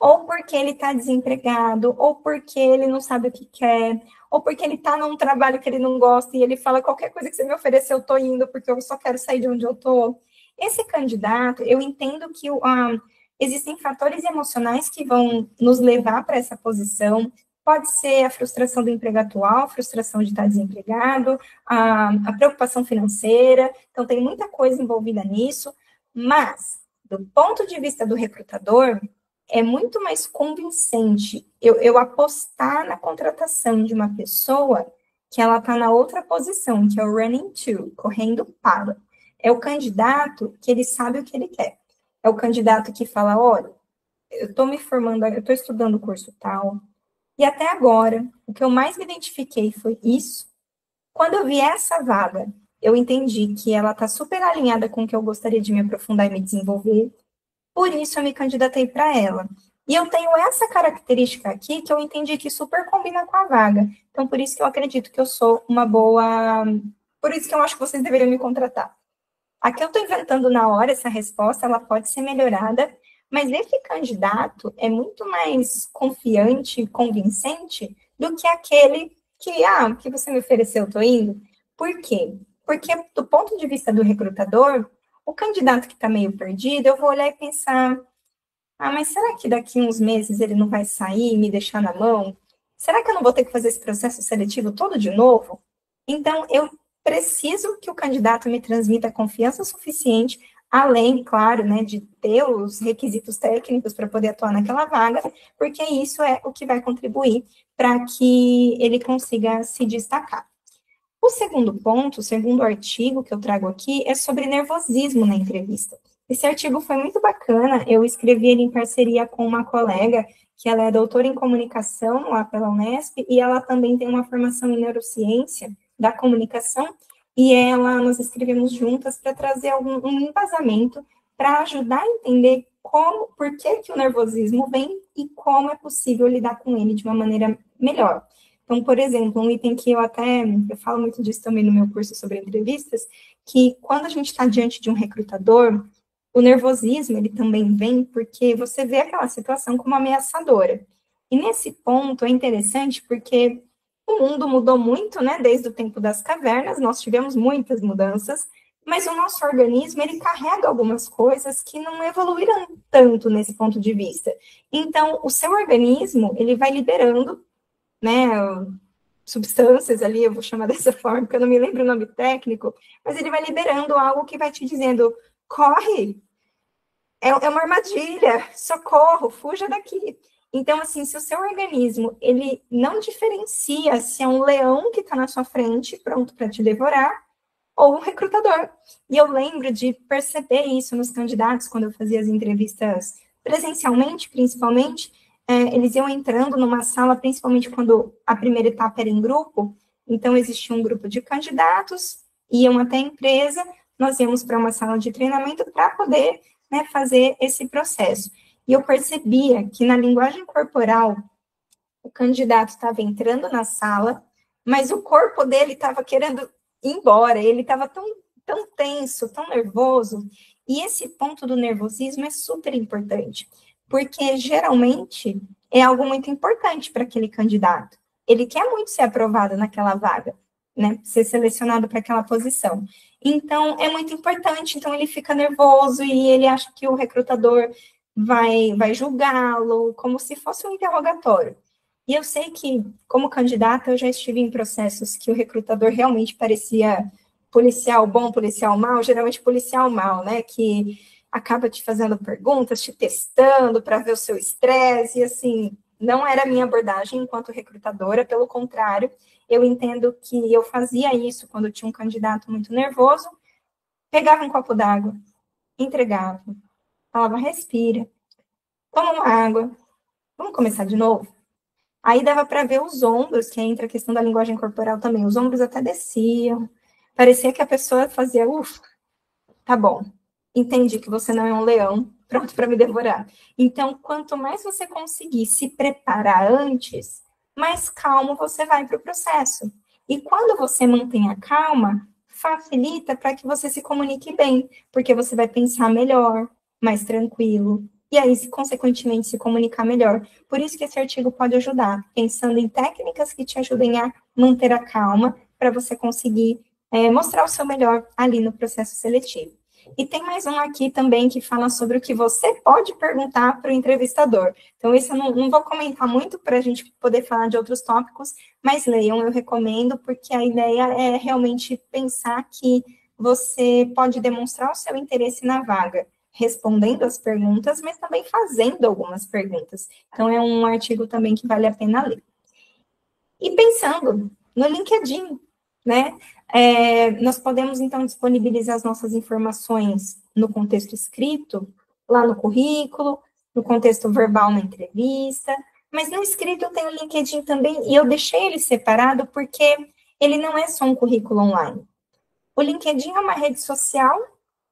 Ou porque ele está desempregado, ou porque ele não sabe o que quer, ou porque ele está num trabalho que ele não gosta e ele fala qualquer coisa que você me oferecer, eu estou indo, porque eu só quero sair de onde eu estou. Esse candidato, eu entendo que existem fatores emocionais que vão nos levar para essa posição. Pode ser a frustração do emprego atual, a frustração de estar desempregado, a preocupação financeira. Então, tem muita coisa envolvida nisso, mas, do ponto de vista do recrutador, é muito mais convincente eu apostar na contratação de uma pessoa que ela está na outra posição, que é o running to, correndo para. É o candidato que ele sabe o que ele quer. É o candidato que fala, olha, eu estou me formando, eu estou estudando o curso tal, e até agora, o que eu mais me identifiquei foi isso. Quando eu vi essa vaga, eu entendi que ela está super alinhada com o que eu gostaria de me aprofundar e me desenvolver, por isso eu me candidatei para ela. E eu tenho essa característica aqui que eu entendi que super combina com a vaga. Então, por isso que eu acredito que eu sou uma boa. Por isso que eu acho que vocês deveriam me contratar. Aqui eu estou inventando na hora essa resposta, ela pode ser melhorada, mas esse candidato é muito mais confiante e convincente do que aquele que você me ofereceu, eu estou indo. Por quê? Porque, do ponto de vista do recrutador, o candidato que está meio perdido, eu vou olhar e pensar, mas será que daqui uns meses ele não vai sair e me deixar na mão? Será que eu não vou ter que fazer esse processo seletivo todo de novo? Então, eu preciso que o candidato me transmita confiança suficiente, além, claro, né, de ter os requisitos técnicos para poder atuar naquela vaga, porque isso é o que vai contribuir para que ele consiga se destacar. O segundo ponto, o segundo artigo que eu trago aqui é sobre nervosismo na entrevista. Esse artigo foi muito bacana, eu escrevi ele em parceria com uma colega, que ela é doutora em comunicação lá pela Unesp, e ela também tem uma formação em neurociência da comunicação, e nós escrevemos juntas para trazer um embasamento para ajudar a entender por que o nervosismo vem e como é possível lidar com ele de uma maneira melhor. Então, por exemplo, um item que eu falo muito disso também no meu curso sobre entrevistas, que quando a gente está diante de um recrutador, o nervosismo, ele também vem porque você vê aquela situação como ameaçadora. E nesse ponto é interessante porque o mundo mudou muito, né, desde o tempo das cavernas, nós tivemos muitas mudanças, mas o nosso organismo, ele carrega algumas coisas que não evoluíram tanto nesse ponto de vista. Então, o seu organismo, ele vai liberando, né, substâncias ali, eu vou chamar dessa forma, porque eu não me lembro o nome técnico, mas ele vai liberando algo que vai te dizendo, corre, é uma armadilha, socorro, fuja daqui. Então, assim, se o seu organismo, ele não diferencia se é um leão que está na sua frente, pronto para te devorar, ou um recrutador. E eu lembro de perceber isso nos candidatos, quando eu fazia as entrevistas presencialmente, principalmente, eles iam entrando numa sala, principalmente quando a primeira etapa era em grupo, então existia um grupo de candidatos, iam até a empresa, nós íamos para uma sala de treinamento para poder, né, fazer esse processo. E eu percebia que na linguagem corporal, o candidato estava entrando na sala, mas o corpo dele estava querendo ir embora, ele estava tão tenso, tão nervoso. E esse ponto do nervosismo é super importante, porque geralmente é algo muito importante para aquele candidato. Ele quer muito ser aprovado naquela vaga, né? Ser selecionado para aquela posição. Então, é muito importante. Então, ele fica nervoso e ele acha que o recrutador vai julgá-lo como se fosse um interrogatório. E eu sei que, como candidata, eu já estive em processos que o recrutador realmente parecia policial bom, policial mal, geralmente policial mal, né? Que acaba te fazendo perguntas, te testando para ver o seu estresse, e assim, não era a minha abordagem enquanto recrutadora, pelo contrário, eu entendo que eu fazia isso quando tinha um candidato muito nervoso, pegava um copo d'água, entregava, falava, respira, toma uma água, vamos começar de novo? Aí dava para ver os ombros, que entra a questão da linguagem corporal também. Os ombros até desciam. Parecia que a pessoa fazia, ufa, tá bom. Entendi que você não é um leão, pronto para me devorar. Então, quanto mais você conseguir se preparar antes, mais calmo você vai para o processo. E quando você mantém a calma, facilita para que você se comunique bem, porque você vai pensar melhor, mais tranquilo, e aí, consequentemente, se comunicar melhor. Por isso que esse artigo pode ajudar, pensando em técnicas que te ajudem a manter a calma, para você conseguir mostrar o seu melhor ali no processo seletivo. E tem mais um aqui também que fala sobre o que você pode perguntar para o entrevistador. Então, isso eu não vou comentar muito para a gente poder falar de outros tópicos, mas leiam, eu recomendo, porque a ideia é realmente pensar que você pode demonstrar o seu interesse na vaga, respondendo as perguntas, mas também fazendo algumas perguntas. Então, é um artigo também que vale a pena ler. E pensando no LinkedIn, né? Nós podemos, então, disponibilizar as nossas informações no contexto escrito, lá no currículo, no contexto verbal na entrevista, mas no escrito eu tenho o LinkedIn também, e eu deixei ele separado porque ele não é só um currículo online. O LinkedIn é uma rede social,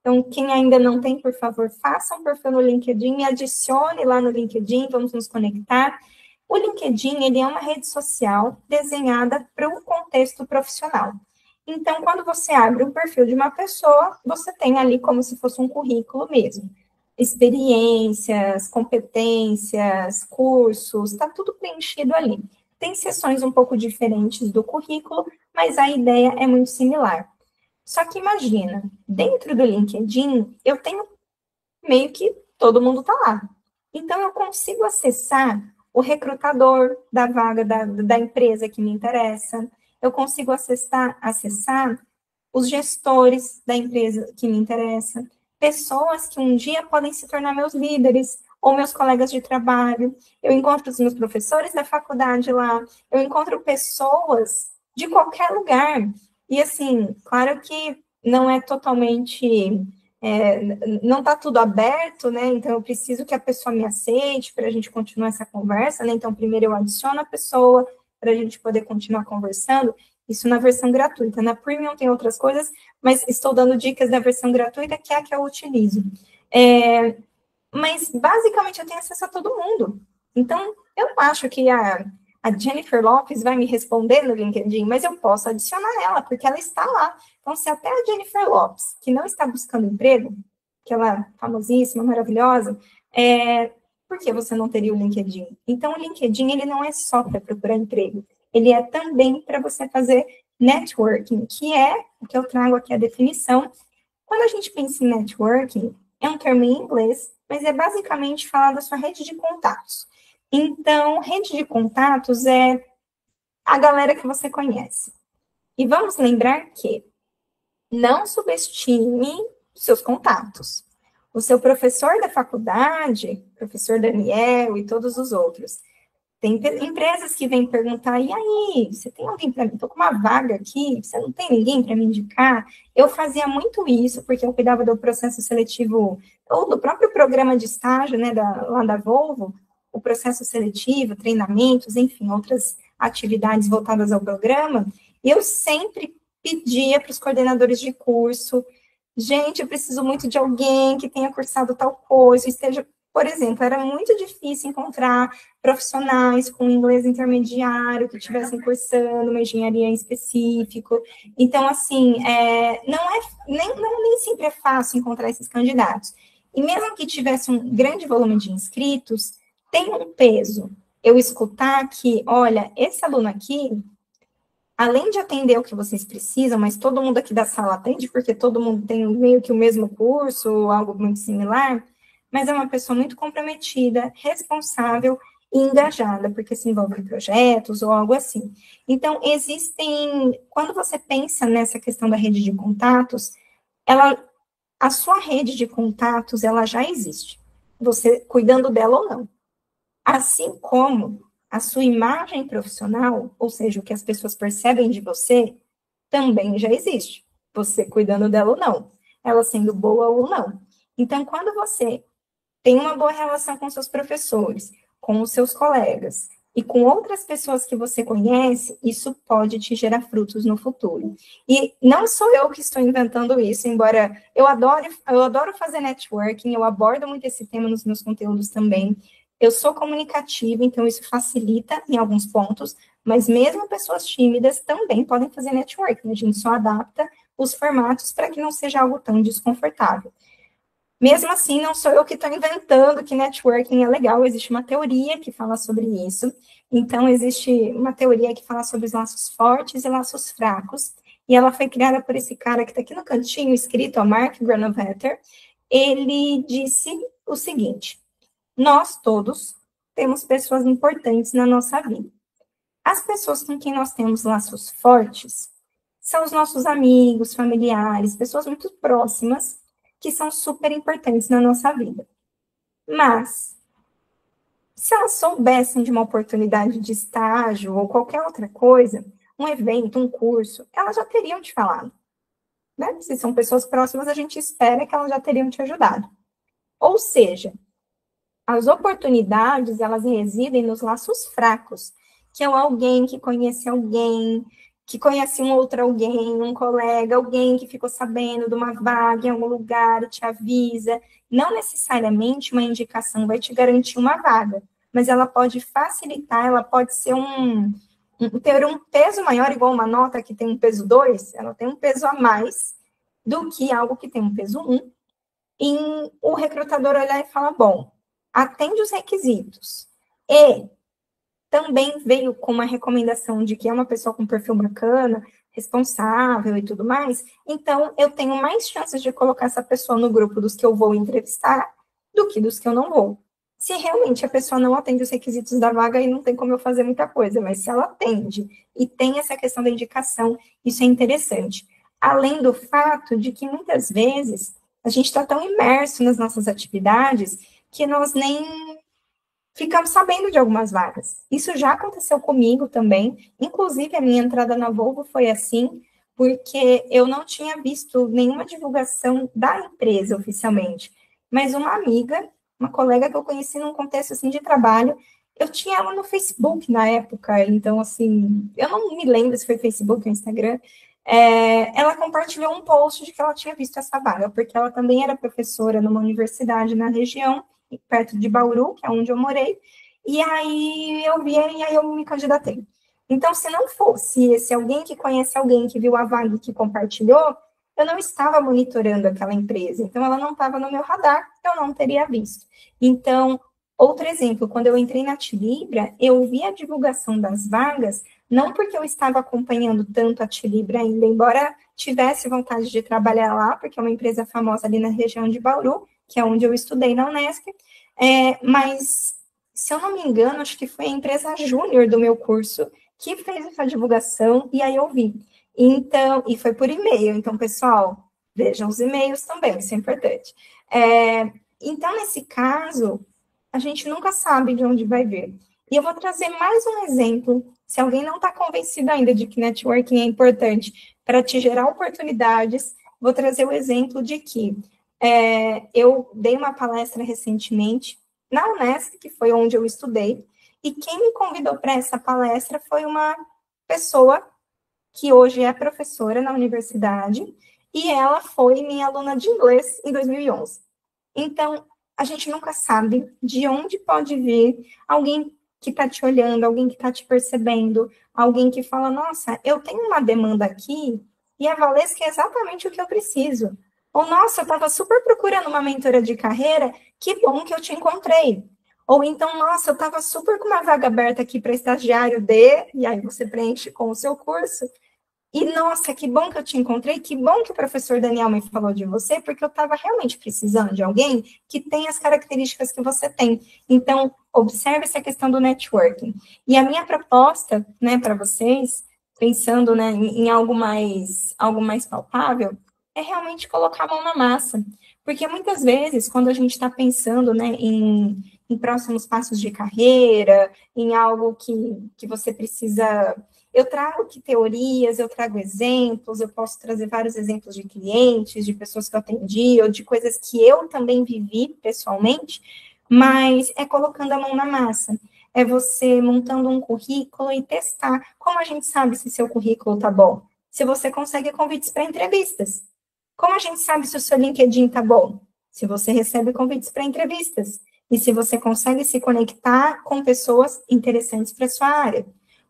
então quem ainda não tem, por favor, faça um perfil no LinkedIn, me adicione lá no LinkedIn, vamos nos conectar. O LinkedIn, ele é uma rede social desenhada para um contexto profissional. Então, quando você abre um perfil de uma pessoa, você tem ali como se fosse um currículo mesmo. Experiências, competências, cursos, está tudo preenchido ali. Tem seções um pouco diferentes do currículo, mas a ideia é muito similar. Só que imagina, dentro do LinkedIn, eu tenho meio que todo mundo está lá. Então, eu consigo acessar o recrutador da vaga da empresa que me interessa, eu consigo acessar os gestores da empresa que me interessa, pessoas que um dia podem se tornar meus líderes ou meus colegas de trabalho. Eu encontro os meus professores da faculdade lá, eu encontro pessoas de qualquer lugar. E assim, claro que não é totalmente não está tudo aberto, né? Então eu preciso que a pessoa me aceite para a gente continuar essa conversa, né? Então primeiro eu adiciono a pessoa para a gente poder continuar conversando. Isso na versão gratuita. Na Premium tem outras coisas, mas estou dando dicas da versão gratuita, que é a que eu utilizo. Mas basicamente eu tenho acesso a todo mundo. Então eu não acho que a Jennifer Lopes vai me responder no LinkedIn, mas eu posso adicionar ela, porque ela está lá. Então, se até a Jennifer Lopes, que não está buscando emprego, que ela é famosíssima, maravilhosa, por que você não teria o LinkedIn? Então, o LinkedIn, ele não é só para procurar emprego, ele é também para você fazer networking, que é o que eu trago aqui a definição. Quando a gente pensa em networking, é um termo em inglês, mas é basicamente falar da sua rede de contatos. Então, rede de contatos é a galera que você conhece. E vamos lembrar que não subestime seus contatos. o seu professor da faculdade, professor Daniel e todos os outros. Tem empresas que vêm perguntar, e aí, você tem alguém para mim? Estou com uma vaga aqui, você não tem ninguém para me indicar? Eu fazia muito isso, porque eu cuidava do processo seletivo, ou do próprio programa de estágio, né, lá da Volvo, o processo seletivo, treinamentos, enfim, outras atividades voltadas ao programa, e eu sempre pedia para os coordenadores de curso, gente, eu preciso muito de alguém que tenha cursado tal coisa, esteja, por exemplo, era muito difícil encontrar profissionais com inglês intermediário que estivessem cursando uma engenharia em específico. Então, assim, nem sempre é fácil encontrar esses candidatos. E mesmo que tivesse um grande volume de inscritos, tem um peso. Eu escutar que, olha, esse aluno aqui, além de atender o que vocês precisam, mas todo mundo aqui da sala atende, porque todo mundo tem meio que o mesmo curso, ou algo muito similar, mas é uma pessoa muito comprometida, responsável e engajada, porque se envolve em projetos ou algo assim. Então, quando você pensa nessa questão da rede de contatos, a sua rede de contatos, ela já existe, você cuidando dela ou não. Assim como a sua imagem profissional, ou seja, o que as pessoas percebem de você, também já existe. Você cuidando dela ou não, ela sendo boa ou não. Então, quando você tem uma boa relação com seus professores, com os seus colegas e com outras pessoas que você conhece, isso pode te gerar frutos no futuro. E não sou eu que estou inventando isso, embora eu adoro fazer networking, eu abordo muito esse tema nos meus conteúdos também. Eu sou comunicativa, então isso facilita em alguns pontos, mas mesmo pessoas tímidas também podem fazer networking. A gente só adapta os formatos para que não seja algo tão desconfortável. Mesmo assim, não sou eu que estou inventando que networking é legal, existe uma teoria que fala sobre isso. Então, existe uma teoria que fala sobre os laços fortes e laços fracos, e ela foi criada por esse cara que está aqui no cantinho, escrito, ó, Mark Granovetter. Ele disse o seguinte: nós todos temos pessoas importantes na nossa vida. As pessoas com quem nós temos laços fortes são os nossos amigos, familiares, pessoas muito próximas, que são super importantes na nossa vida. Mas, se elas soubessem de uma oportunidade de estágio ou qualquer outra coisa, um evento, um curso, elas já teriam te falado. Né? Se são pessoas próximas, a gente espera que elas já teriam te ajudado. Ou seja, as oportunidades, elas residem nos laços fracos, que é alguém que conhece alguém, que conhece um outro alguém, um colega, alguém que ficou sabendo de uma vaga em algum lugar, te avisa. Não necessariamente uma indicação vai te garantir uma vaga, mas ela pode facilitar, ela pode ser ter um peso maior, igual uma nota que tem um peso 2, ela tem um peso a mais do que algo que tem um peso 1. E o recrutador olhar e falar, bom, atende os requisitos. E também veio com uma recomendação de que é uma pessoa com perfil bacana, responsável e tudo mais, então eu tenho mais chances de colocar essa pessoa no grupo dos que eu vou entrevistar do que dos que eu não vou. Se realmente a pessoa não atende os requisitos da vaga, aí não tem como eu fazer muita coisa, mas se ela atende e tem essa questão da indicação, isso é interessante. Além do fato de que muitas vezes a gente está tão imerso nas nossas atividades que nós nem ficamos sabendo de algumas vagas. Isso já aconteceu comigo também. Inclusive, a minha entrada na Volvo foi assim, porque eu não tinha visto nenhuma divulgação da empresa oficialmente. Mas uma amiga, uma colega que eu conheci num contexto assim de trabalho, eu tinha ela no Facebook na época, então assim, eu não me lembro se foi Facebook ou Instagram. Ela compartilhou um post de que ela tinha visto essa vaga, porque ela também era professora numa universidade na região, perto de Bauru, que é onde eu morei, e aí eu vi e aí eu me candidatei. Então, se não fosse esse alguém que conhece alguém que viu a vaga e que compartilhou, eu não estava monitorando aquela empresa, então ela não estava no meu radar, eu não teria visto. Então, outro exemplo, quando eu entrei na Tilibra, eu vi a divulgação das vagas, não porque eu estava acompanhando tanto a Tilibra ainda, embora tivesse vontade de trabalhar lá, porque é uma empresa famosa ali na região de Bauru, que é onde eu estudei na Unesp, mas, se eu não me engano, acho que foi a empresa júnior do meu curso que fez essa divulgação, e aí eu vi. Então, e foi por e-mail. Então, pessoal, Vejam os e-mails também, isso é importante. Então, nesse caso, a gente nunca sabe de onde vai vir. E eu vou trazer mais um exemplo, se alguém não está convencido ainda de que networking é importante para te gerar oportunidades, vou trazer o exemplo de que eu dei uma palestra recentemente na Unesp, que foi onde eu estudei, e quem me convidou para essa palestra foi uma pessoa que hoje é professora na universidade, e ela foi minha aluna de inglês em 2011. Então, a gente nunca sabe de onde pode vir alguém que está te olhando, alguém que está te percebendo, alguém que fala, nossa, eu tenho uma demanda aqui, e a Valesca é exatamente o que eu preciso. Ou, nossa, eu estava super procurando uma mentora de carreira, que bom que eu te encontrei. Ou então, nossa, eu estava super com uma vaga aberta aqui para estagiário de, e aí você preenche com o seu curso. E, nossa, que bom que eu te encontrei, que bom que o professor Daniel me falou de você, porque eu estava realmente precisando de alguém que tem as características que você tem. Então, observe essa questão do networking. E a minha proposta, né, para vocês, pensando, né, em algo mais palpável, é realmente colocar a mão na massa. Porque muitas vezes, quando a gente está pensando, né, em próximos passos de carreira, em algo que você precisa. Eu trago aqui teorias, eu trago exemplos, eu posso trazer vários exemplos de clientes, de pessoas que eu atendi, ou de coisas que eu também vivi pessoalmente, mas é colocando a mão na massa. É você montando um currículo e testar. Como a gente sabe se seu currículo tá bom? Se você consegue convites para entrevistas. Como a gente sabe se o seu LinkedIn tá bom? Se você recebe convites para entrevistas. E se você consegue se conectar com pessoas interessantes para sua área.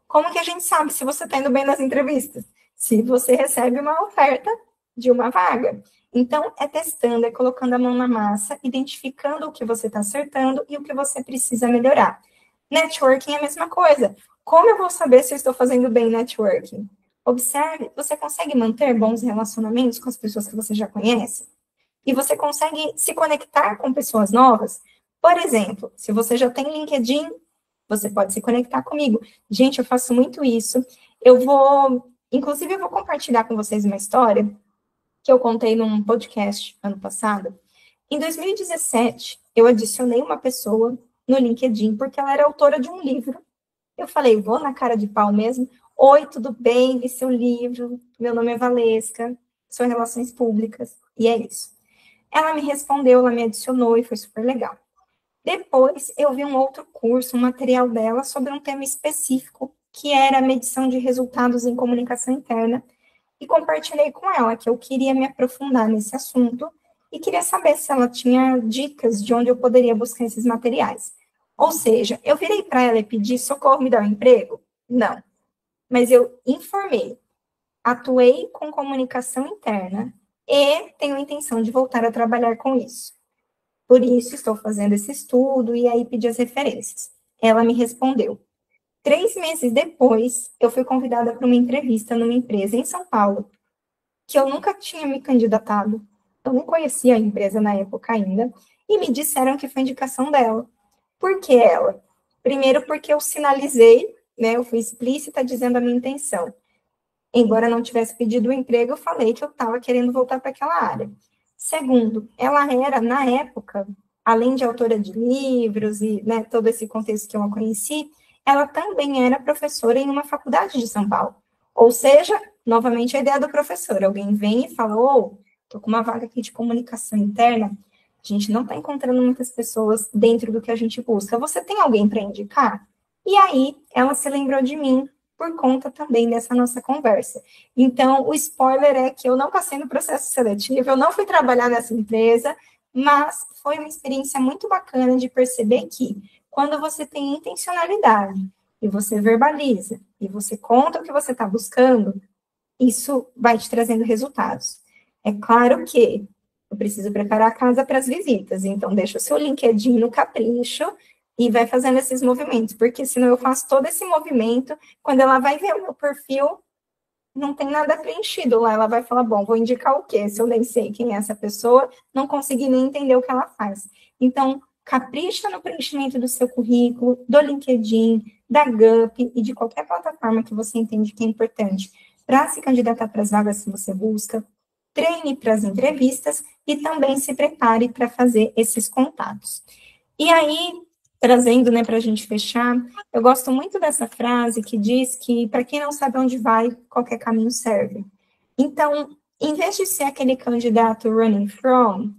Como que a gente sabe se você está indo bem nas entrevistas? Se você recebe uma oferta de uma vaga. Então, é testando, é colocando a mão na massa, identificando o que você está acertando e o que você precisa melhorar. Networking é a mesma coisa. Como eu vou saber se eu estou fazendo bem networking? Observe, você consegue manter bons relacionamentos com as pessoas que você já conhece? E você consegue se conectar com pessoas novas? Por exemplo, se você já tem LinkedIn, você pode se conectar comigo. Gente, eu faço muito isso. Inclusive, eu vou compartilhar com vocês uma história que eu contei num podcast ano passado. Em 2017, eu adicionei uma pessoa no LinkedIn porque ela era autora de um livro. Eu falei, vou na cara de pau mesmo. Oi, tudo bem? Vi seu livro. Meu nome é Valesca, sou em Relações Públicas. E é isso. Ela me respondeu, ela me adicionou e foi super legal. Depois, eu vi um outro curso, um material dela sobre um tema específico, que era a medição de resultados em comunicação interna, e compartilhei com ela que eu queria me aprofundar nesse assunto e queria saber se ela tinha dicas de onde eu poderia buscar esses materiais. Ou seja, eu virei para ela e pedi socorro, me dá um emprego? Não. Mas eu informei, atuei com comunicação interna e tenho a intenção de voltar a trabalhar com isso. Por isso, estou fazendo esse estudo e aí pedi as referências. Ela me respondeu. 3 meses depois, eu fui convidada para uma entrevista numa empresa em São Paulo, que eu nunca tinha me candidatado. Eu não conhecia a empresa na época ainda, e me disseram que foi indicação dela. Por que ela? Primeiro, porque eu sinalizei, né, eu fui explícita dizendo a minha intenção. Embora não tivesse pedido o emprego, eu falei que eu estava querendo voltar para aquela área. Segundo, ela era, na época, além de autora de livros e, né, todo esse contexto que eu a conheci, ela também era professora em uma faculdade de São Paulo. Ou seja, novamente a ideia do professor. Alguém vem e fala, estou com uma vaga aqui de comunicação interna, a gente não está encontrando muitas pessoas dentro do que a gente busca. Você tem alguém para indicar? E aí, ela se lembrou de mim por conta também dessa nossa conversa. Então, o spoiler é que eu não passei no processo seletivo, eu não fui trabalhar nessa empresa, mas foi uma experiência muito bacana de perceber que, quando você tem intencionalidade, e você verbaliza, e você conta o que você está buscando, isso vai te trazendo resultados. É claro que eu preciso preparar a casa para as visitas, então deixa o seu LinkedIn no capricho, e vai fazendo esses movimentos, porque senão eu faço todo esse movimento, quando ela vai ver o meu perfil, não tem nada preenchido lá, ela vai falar, bom, vou indicar o quê? Se eu nem sei quem é essa pessoa, não consegui nem entender o que ela faz. Então, capricha no preenchimento do seu currículo, do LinkedIn, da Gup e de qualquer plataforma que você entende que é importante para se candidatar para as vagas que você busca. treine para as entrevistas e também se prepare para fazer esses contatos. E aí, trazendo, né, para a gente fechar, eu gosto muito dessa frase que diz que, para quem não sabe onde vai, qualquer caminho serve. Então, em vez de ser aquele candidato running from,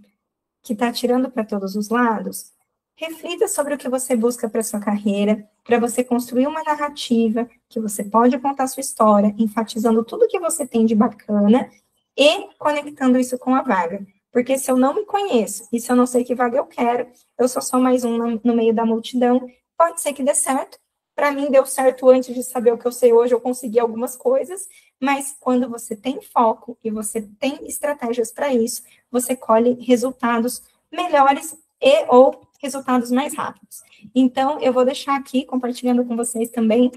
que está atirando para todos os lados, reflita sobre o que você busca para sua carreira, para você construir uma narrativa que você pode contar sua história, enfatizando tudo que você tem de bacana e conectando isso com a vaga. Porque se eu não me conheço e se eu não sei que vaga eu quero, eu sou só mais um no meio da multidão, pode ser que dê certo. Para mim, deu certo antes de saber o que eu sei hoje, eu consegui algumas coisas, mas quando você tem foco e você tem estratégias para isso, você colhe resultados melhores e ou resultados mais rápidos. Então, eu vou deixar aqui, compartilhando com vocês também,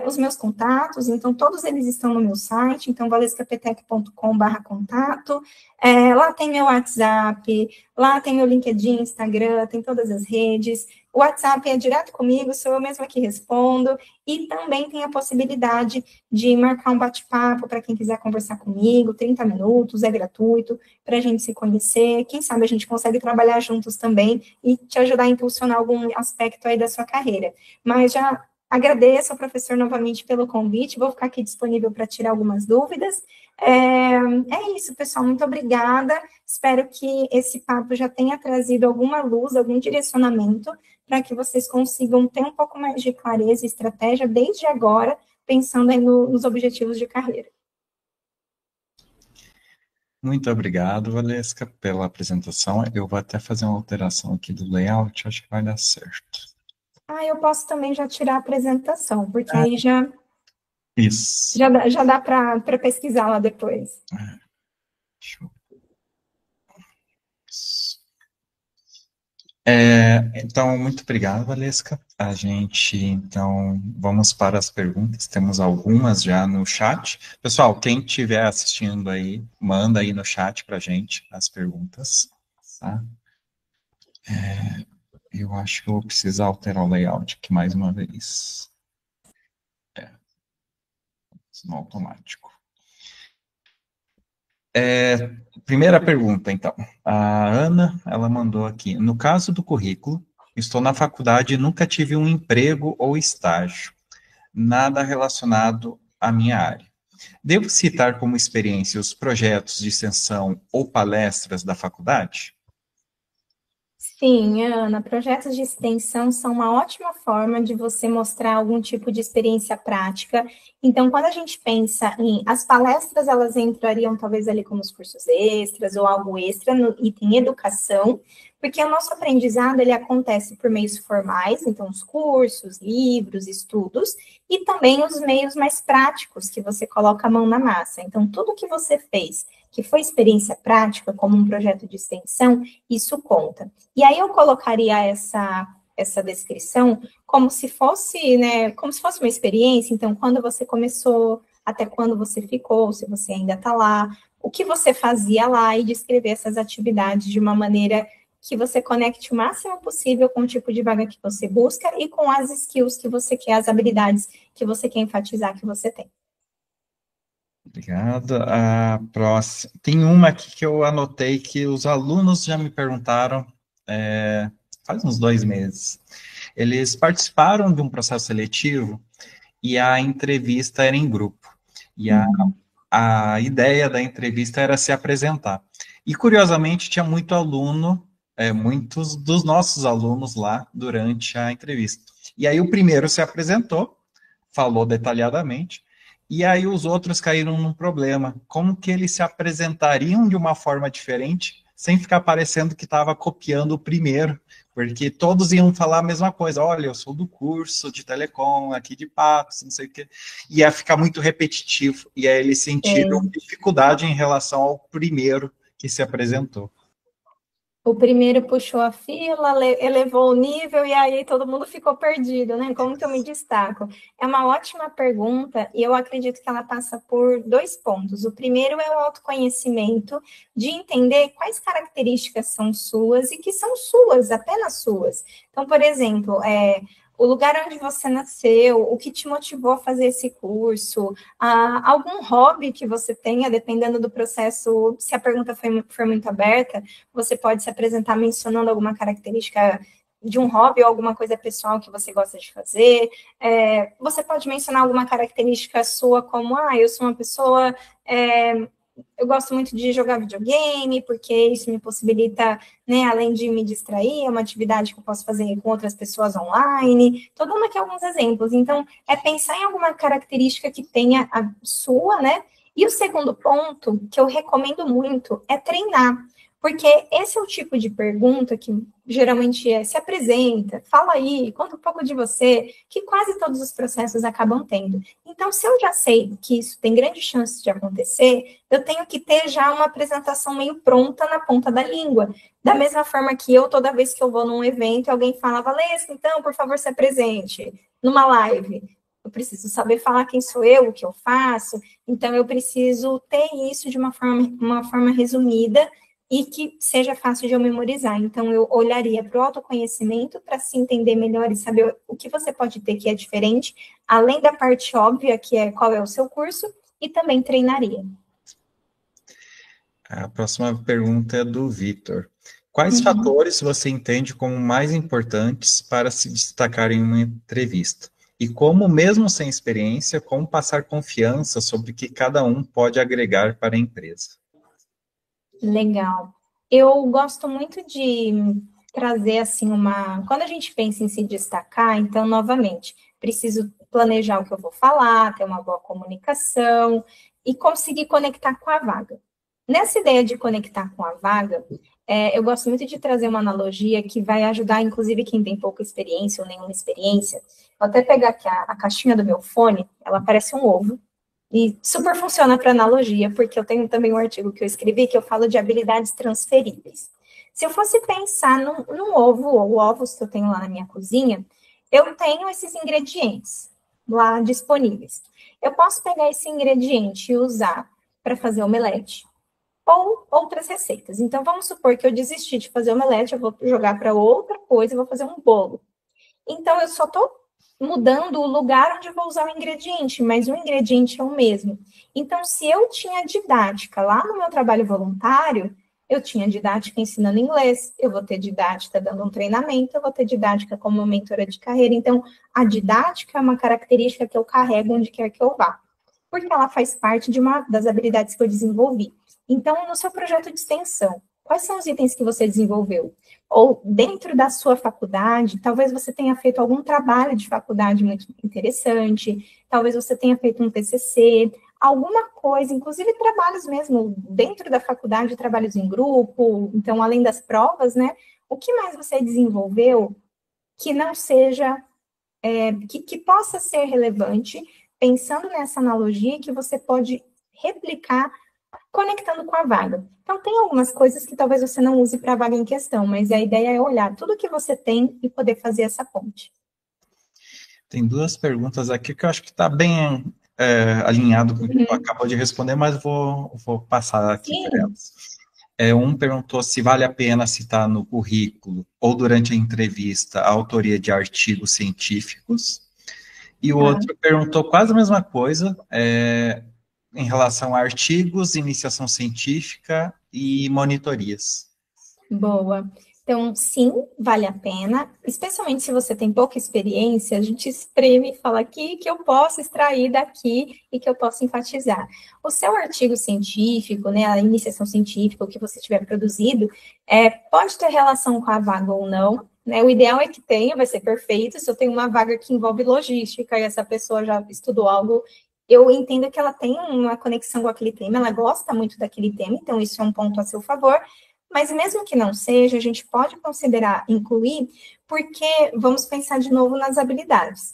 os meus contatos, então todos eles estão no meu site, então valescapetec.com/contato, lá tem meu WhatsApp, lá tem meu LinkedIn, Instagram, tem todas as redes, o WhatsApp é direto comigo, sou eu mesma que respondo, e também tem a possibilidade de marcar um bate-papo para quem quiser conversar comigo, 30 minutos, é gratuito, para a gente se conhecer, quem sabe a gente consegue trabalhar juntos também e te ajudar a impulsionar algum aspecto aí da sua carreira. Mas já agradeço ao professor novamente pelo convite, vou ficar aqui disponível para tirar algumas dúvidas. É isso, pessoal, muito obrigada. Espero que esse papo já tenha trazido alguma luz, algum direcionamento, para que vocês consigam ter um pouco mais de clareza e estratégia desde agora, pensando aí nos objetivos de carreira. Muito obrigado, Valesca, pela apresentação. Eu vou até fazer uma alteração aqui do layout, acho que vai dar certo. Eu posso também já tirar a apresentação, porque aí já Isso. já dá para pesquisar lá depois. Deixa eu... Então, muito obrigado, Valesca. A gente, então, vamos para as perguntas. Temos algumas já no chat. Pessoal, quem estiver assistindo aí, manda aí no chat para a gente as perguntas, tá? Eu acho que eu vou precisar alterar o layout aqui mais uma vez. No automático. Primeira pergunta, então. A Ana, ela mandou aqui. No caso do currículo, estou na faculdade e nunca tive um emprego ou estágio. Nada relacionado à minha área. Devo citar como experiência os projetos de extensão ou palestras da faculdade? Sim, Ana, projetos de extensão são uma ótima forma de você mostrar algum tipo de experiência prática. Então, quando a gente pensa em as palestras, elas entrariam talvez ali como os cursos extras ou algo extra no item educação, porque o nosso aprendizado ele acontece por meios formais, então os cursos, livros, estudos, e também os meios mais práticos que você coloca a mão na massa. Então, tudo que você fez que foi experiência prática, como um projeto de extensão, isso conta. E aí eu colocaria essa descrição como se fosse, né, como se fosse uma experiência, então, quando você começou, até quando você ficou, se você ainda está lá, o que você fazia lá e descrever essas atividades de uma maneira que você conecte o máximo possível com o tipo de vaga que você busca e com as skills que você quer, as habilidades que você quer enfatizar que você tem. Obrigado. A próxima. Tem uma aqui que eu anotei que os alunos já me perguntaram faz uns 2 meses. Eles participaram de um processo seletivo e a entrevista era em grupo. E a ideia da entrevista era se apresentar. E, curiosamente, tinha muito aluno, muitos dos nossos alunos lá durante a entrevista. E aí o primeiro se apresentou, falou detalhadamente, e aí os outros caíram num problema. Como que eles se apresentariam de uma forma diferente, sem ficar parecendo que estava copiando o primeiro? Porque todos iam falar a mesma coisa. Olha, eu sou do curso de telecom, aqui de Patos, não sei o quê. Ia ficar muito repetitivo. E aí eles sentiram dificuldade em relação ao primeiro que se apresentou. O primeiro puxou a fila, elevou o nível e aí todo mundo ficou perdido, né? Como que eu me destaco? É uma ótima pergunta e eu acredito que ela passa por 2 pontos. O primeiro é o autoconhecimento, de entender quais características são suas e que são suas, apenas suas. Então, por exemplo, o lugar onde você nasceu, o que te motivou a fazer esse curso, algum hobby que você tenha, dependendo do processo, se a pergunta for muito aberta, você pode se apresentar mencionando alguma característica de um hobby ou alguma coisa pessoal que você gosta de fazer. Você pode mencionar alguma característica sua, como, eu sou uma pessoa... eu gosto muito de jogar videogame, porque isso me possibilita, né, além de me distrair, é uma atividade que eu posso fazer com outras pessoas online. Estou dando aqui alguns exemplos. Então, é pensar em alguma característica que tenha a sua, né? E o segundo ponto, que eu recomendo muito, é treinar. Porque esse é o tipo de pergunta que geralmente se apresenta, fala aí, conta um pouco de você, que quase todos os processos acabam tendo. Então, se eu já sei que isso tem grande chance de acontecer, eu tenho que ter já uma apresentação meio pronta na ponta da língua. Da mesma forma que eu, toda vez que eu vou num evento, alguém fala, Valesca, então, por favor, se apresente numa live. Eu preciso saber falar quem sou eu, o que eu faço. Então, eu preciso ter isso de uma forma resumida e que seja fácil de eu memorizar. Então, eu olharia para o autoconhecimento para se entender melhor e saber o que você pode ter que é diferente, além da parte óbvia, que é qual é o seu curso, e também treinaria. A próxima pergunta é do Vitor. Quais fatores você entende como mais importantes para se destacar em uma entrevista? E como, mesmo sem experiência, como passar confiança sobre o que cada um pode agregar para a empresa? Legal. Eu gosto muito de trazer, assim, Quando a gente pensa em se destacar, então, novamente, preciso planejar o que eu vou falar, ter uma boa comunicação e conseguir conectar com a vaga. Nessa ideia de conectar com a vaga, eu gosto muito de trazer uma analogia que vai ajudar, inclusive, quem tem pouca experiência ou nenhuma experiência. Vou até pegar aqui a caixinha do meu fone, ela parece um ovo, e super funciona para analogia, porque eu tenho também um artigo que eu escrevi que eu falo de habilidades transferíveis. Se eu fosse pensar num ovo, ou ovos que eu tenho lá na minha cozinha, eu tenho esses ingredientes lá disponíveis. Eu posso pegar esse ingrediente e usar para fazer omelete, ou outras receitas. Então, vamos supor que eu desisti de fazer omelete, eu vou jogar para outra coisa, eu vou fazer um bolo. Então, eu só estou mudando o lugar onde eu vou usar o ingrediente, mas o ingrediente é o mesmo. Então, se eu tinha didática lá no meu trabalho voluntário, eu tinha didática ensinando inglês, eu vou ter didática dando um treinamento, eu vou ter didática como mentora de carreira. Então, a didática é uma característica que eu carrego onde quer que eu vá, porque ela faz parte de uma das habilidades que eu desenvolvi. Então, no seu projeto de extensão, quais são os itens que você desenvolveu? Ou dentro da sua faculdade, talvez você tenha feito algum trabalho de faculdade muito interessante, talvez você tenha feito um TCC, alguma coisa, inclusive trabalhos mesmo dentro da faculdade, trabalhos em grupo, então, além das provas, né? O que mais você desenvolveu que não seja, que possa ser relevante, pensando nessa analogia que você pode replicar conectando com a vaga. Então, tem algumas coisas que talvez você não use para a vaga em questão, mas a ideia é olhar tudo que você tem e poder fazer essa ponte. Tem duas perguntas aqui que eu acho que está bem alinhado com o que tu acabou de responder, mas vou passar aqui para elas. Um perguntou se vale a pena citar no currículo ou durante a entrevista a autoria de artigos científicos. E o outro perguntou quase a mesma coisa, em relação a artigos, iniciação científica e monitorias. Boa. Então, sim, vale a pena, especialmente se você tem pouca experiência, a gente espreme e fala aqui que eu posso extrair daqui e que eu posso enfatizar. O seu artigo científico, né, a iniciação científica, o que você tiver produzido, pode ter relação com a vaga ou não, né? O ideal é que tenha, vai ser perfeito. Se eu tenho uma vaga que envolve logística e essa pessoa já estudou algo, eu entendo que ela tem uma conexão com aquele tema, ela gosta muito daquele tema, então isso é um ponto a seu favor. Mas mesmo que não seja, a gente pode considerar incluir, porque vamos pensar de novo nas habilidades.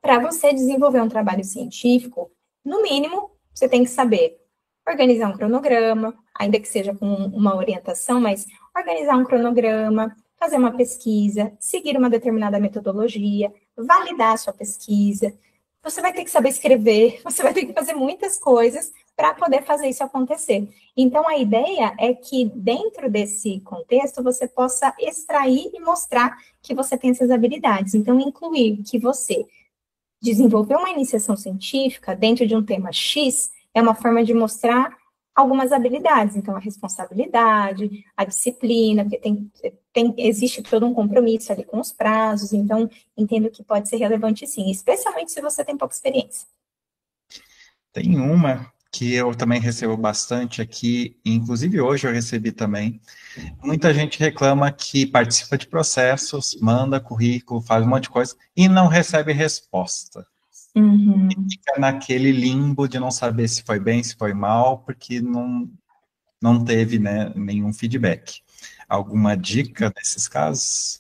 Para você desenvolver um trabalho científico, no mínimo, você tem que saber organizar um cronograma, ainda que seja com uma orientação, mas organizar um cronograma, fazer uma pesquisa, seguir uma determinada metodologia, validar a sua pesquisa. Você vai ter que saber escrever, você vai ter que fazer muitas coisas para poder fazer isso acontecer. Então, a ideia é que, dentro desse contexto, você possa extrair e mostrar que você tem essas habilidades. Então, incluir que você desenvolver uma iniciação científica dentro de um tema X é uma forma de mostrar algumas habilidades, então a responsabilidade, a disciplina, porque existe todo um compromisso ali com os prazos, então entendo que pode ser relevante sim, especialmente se você tem pouca experiência. Tem uma que eu também recebo bastante aqui, inclusive hoje eu recebi também. Muita gente reclama que participa de processos, manda currículo, faz um monte de coisa e não recebe resposta. Uhum. E fica naquele limbo de não saber se foi bem, se foi mal, porque não teve, né, nenhum feedback. Alguma dica nesses casos?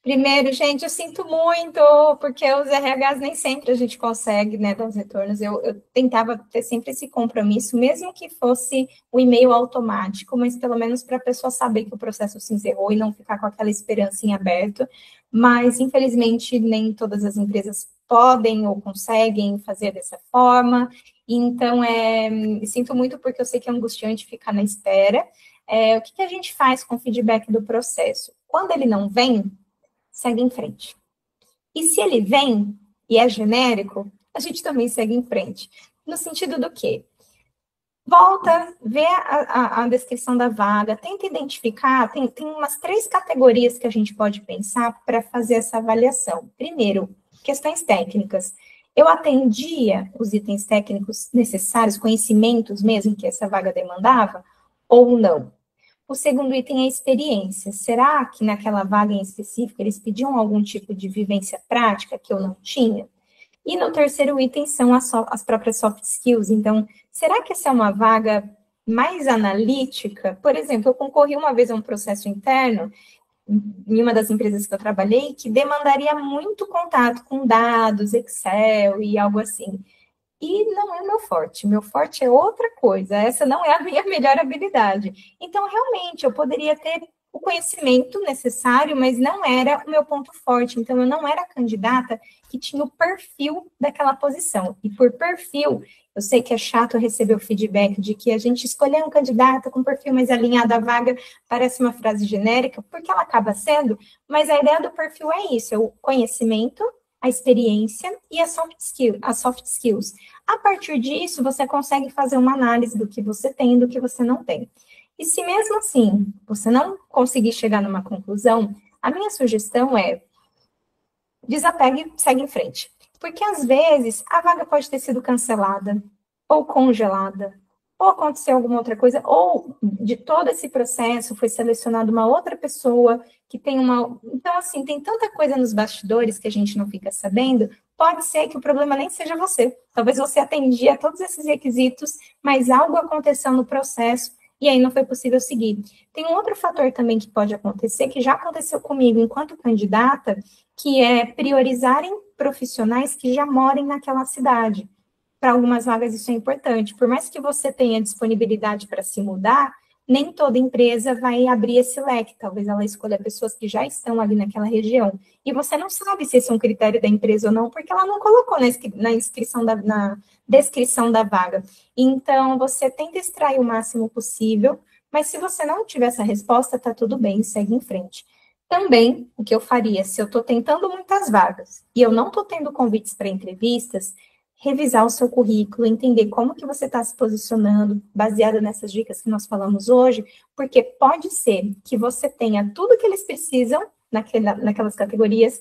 Primeiro, gente, eu sinto muito, porque os RHs nem sempre a gente consegue, né, dar os retornos. Eu tentava ter sempre esse compromisso, mesmo que fosse o e-mail automático, mas pelo menos para a pessoa saber que o processo se encerrou e não ficar com aquela esperança em aberto. Mas, infelizmente, nem todas as empresas podem ou conseguem fazer dessa forma. Então, sinto muito porque eu sei que é angustiante ficar na espera. O que a gente faz com o feedback do processo? Quando ele não vem, segue em frente. E se ele vem e é genérico, a gente também segue em frente. No sentido do quê? Volta, vê a descrição da vaga, tenta identificar, tem umas 3 categorias que a gente pode pensar para fazer essa avaliação. Primeiro, questões técnicas. Eu atendia os itens técnicos necessários, conhecimentos mesmo que essa vaga demandava, ou não? O segundo item é a experiência. Será que naquela vaga em específico eles pediam algum tipo de vivência prática que eu não tinha? E no terceiro item são as próprias soft skills. Então, será que essa é uma vaga mais analítica? Por exemplo, eu concorri uma vez a um processo interno em uma das empresas que eu trabalhei que demandaria muito contato com dados, Excel e algo assim. E não é meu forte é outra coisa, essa não é a minha melhor habilidade. Então, realmente, eu poderia ter o conhecimento necessário, mas não era o meu ponto forte. Então, eu não era a candidata que tinha o perfil daquela posição. E por perfil, eu sei que é chato receber o feedback de que a gente escolher um candidato com perfil mais alinhado à vaga, parece uma frase genérica, porque ela acaba sendo, mas a ideia do perfil é isso, é o conhecimento, a experiência e as soft skills. A partir disso, você consegue fazer uma análise do que você tem e do que você não tem. E se mesmo assim você não conseguir chegar numa conclusão, a minha sugestão é desapegue e segue em frente. Porque às vezes a vaga pode ter sido cancelada, ou congelada, ou aconteceu alguma outra coisa, ou de todo esse processo foi selecionada uma outra pessoa que tem uma. Então, assim, tem tanta coisa nos bastidores que a gente não fica sabendo. Pode ser que o problema nem seja você. Talvez você atendia a todos esses requisitos, mas algo aconteceu no processo e aí não foi possível seguir. Tem um outro fator também que pode acontecer, que já aconteceu comigo enquanto candidata, que é priorizarem profissionais que já morem naquela cidade. Para algumas vagas isso é importante. Por mais que você tenha disponibilidade para se mudar, nem toda empresa vai abrir esse leque. Talvez ela escolha pessoas que já estão ali naquela região. E você não sabe se esse é um critério da empresa ou não, porque ela não colocou na inscrição na descrição da vaga. Então, você tenta extrair o máximo possível, mas se você não tiver essa resposta, tá tudo bem, segue em frente. Também, o que eu faria, se eu estou tentando muitas vagas e eu não estou tendo convites para entrevistas, revisar o seu currículo, entender como que você está se posicionando, baseado nessas dicas que nós falamos hoje, porque pode ser que você tenha tudo que eles precisam naquelas categorias,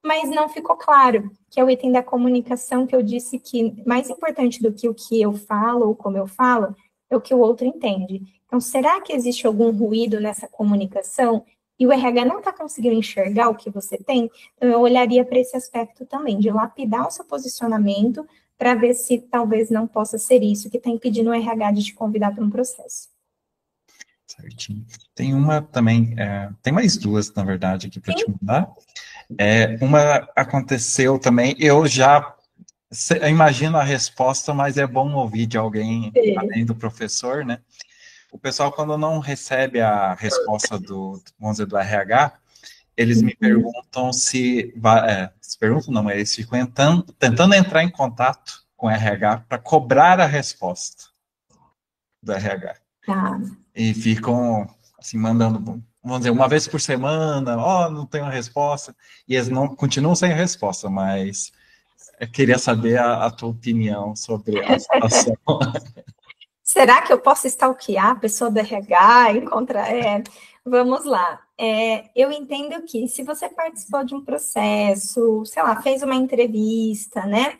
mas não ficou claro, que é o item da comunicação que eu disse que mais importante do que o que eu falo ou como eu falo, é o que o outro entende. Então, será que existe algum ruído nessa comunicação e o RH não está conseguindo enxergar o que você tem? Então, eu olharia para esse aspecto também, de lapidar o seu posicionamento para ver se talvez não possa ser isso que está impedindo o RH de te convidar para um processo. Certinho. Tem uma também, tem mais duas, na verdade, aqui para te mandar. Uma aconteceu também, eu imagino a resposta, mas é bom ouvir de alguém, além do professor, né? O pessoal, quando não recebe a resposta vamos dizer, do RH, eles me perguntam se perguntam não, eles ficam tentando entrar em contato com RH para cobrar a resposta do RH. Tá. E ficam, assim, mandando, vamos dizer, uma vez por semana, ó, não tenho a resposta, e eles não continuam sem a resposta, mas eu queria saber a tua opinião sobre a situação. Será que eu posso stalkear a pessoa do RH, encontrar? Vamos lá. Eu entendo que se você participou de um processo, sei lá, fez uma entrevista, né?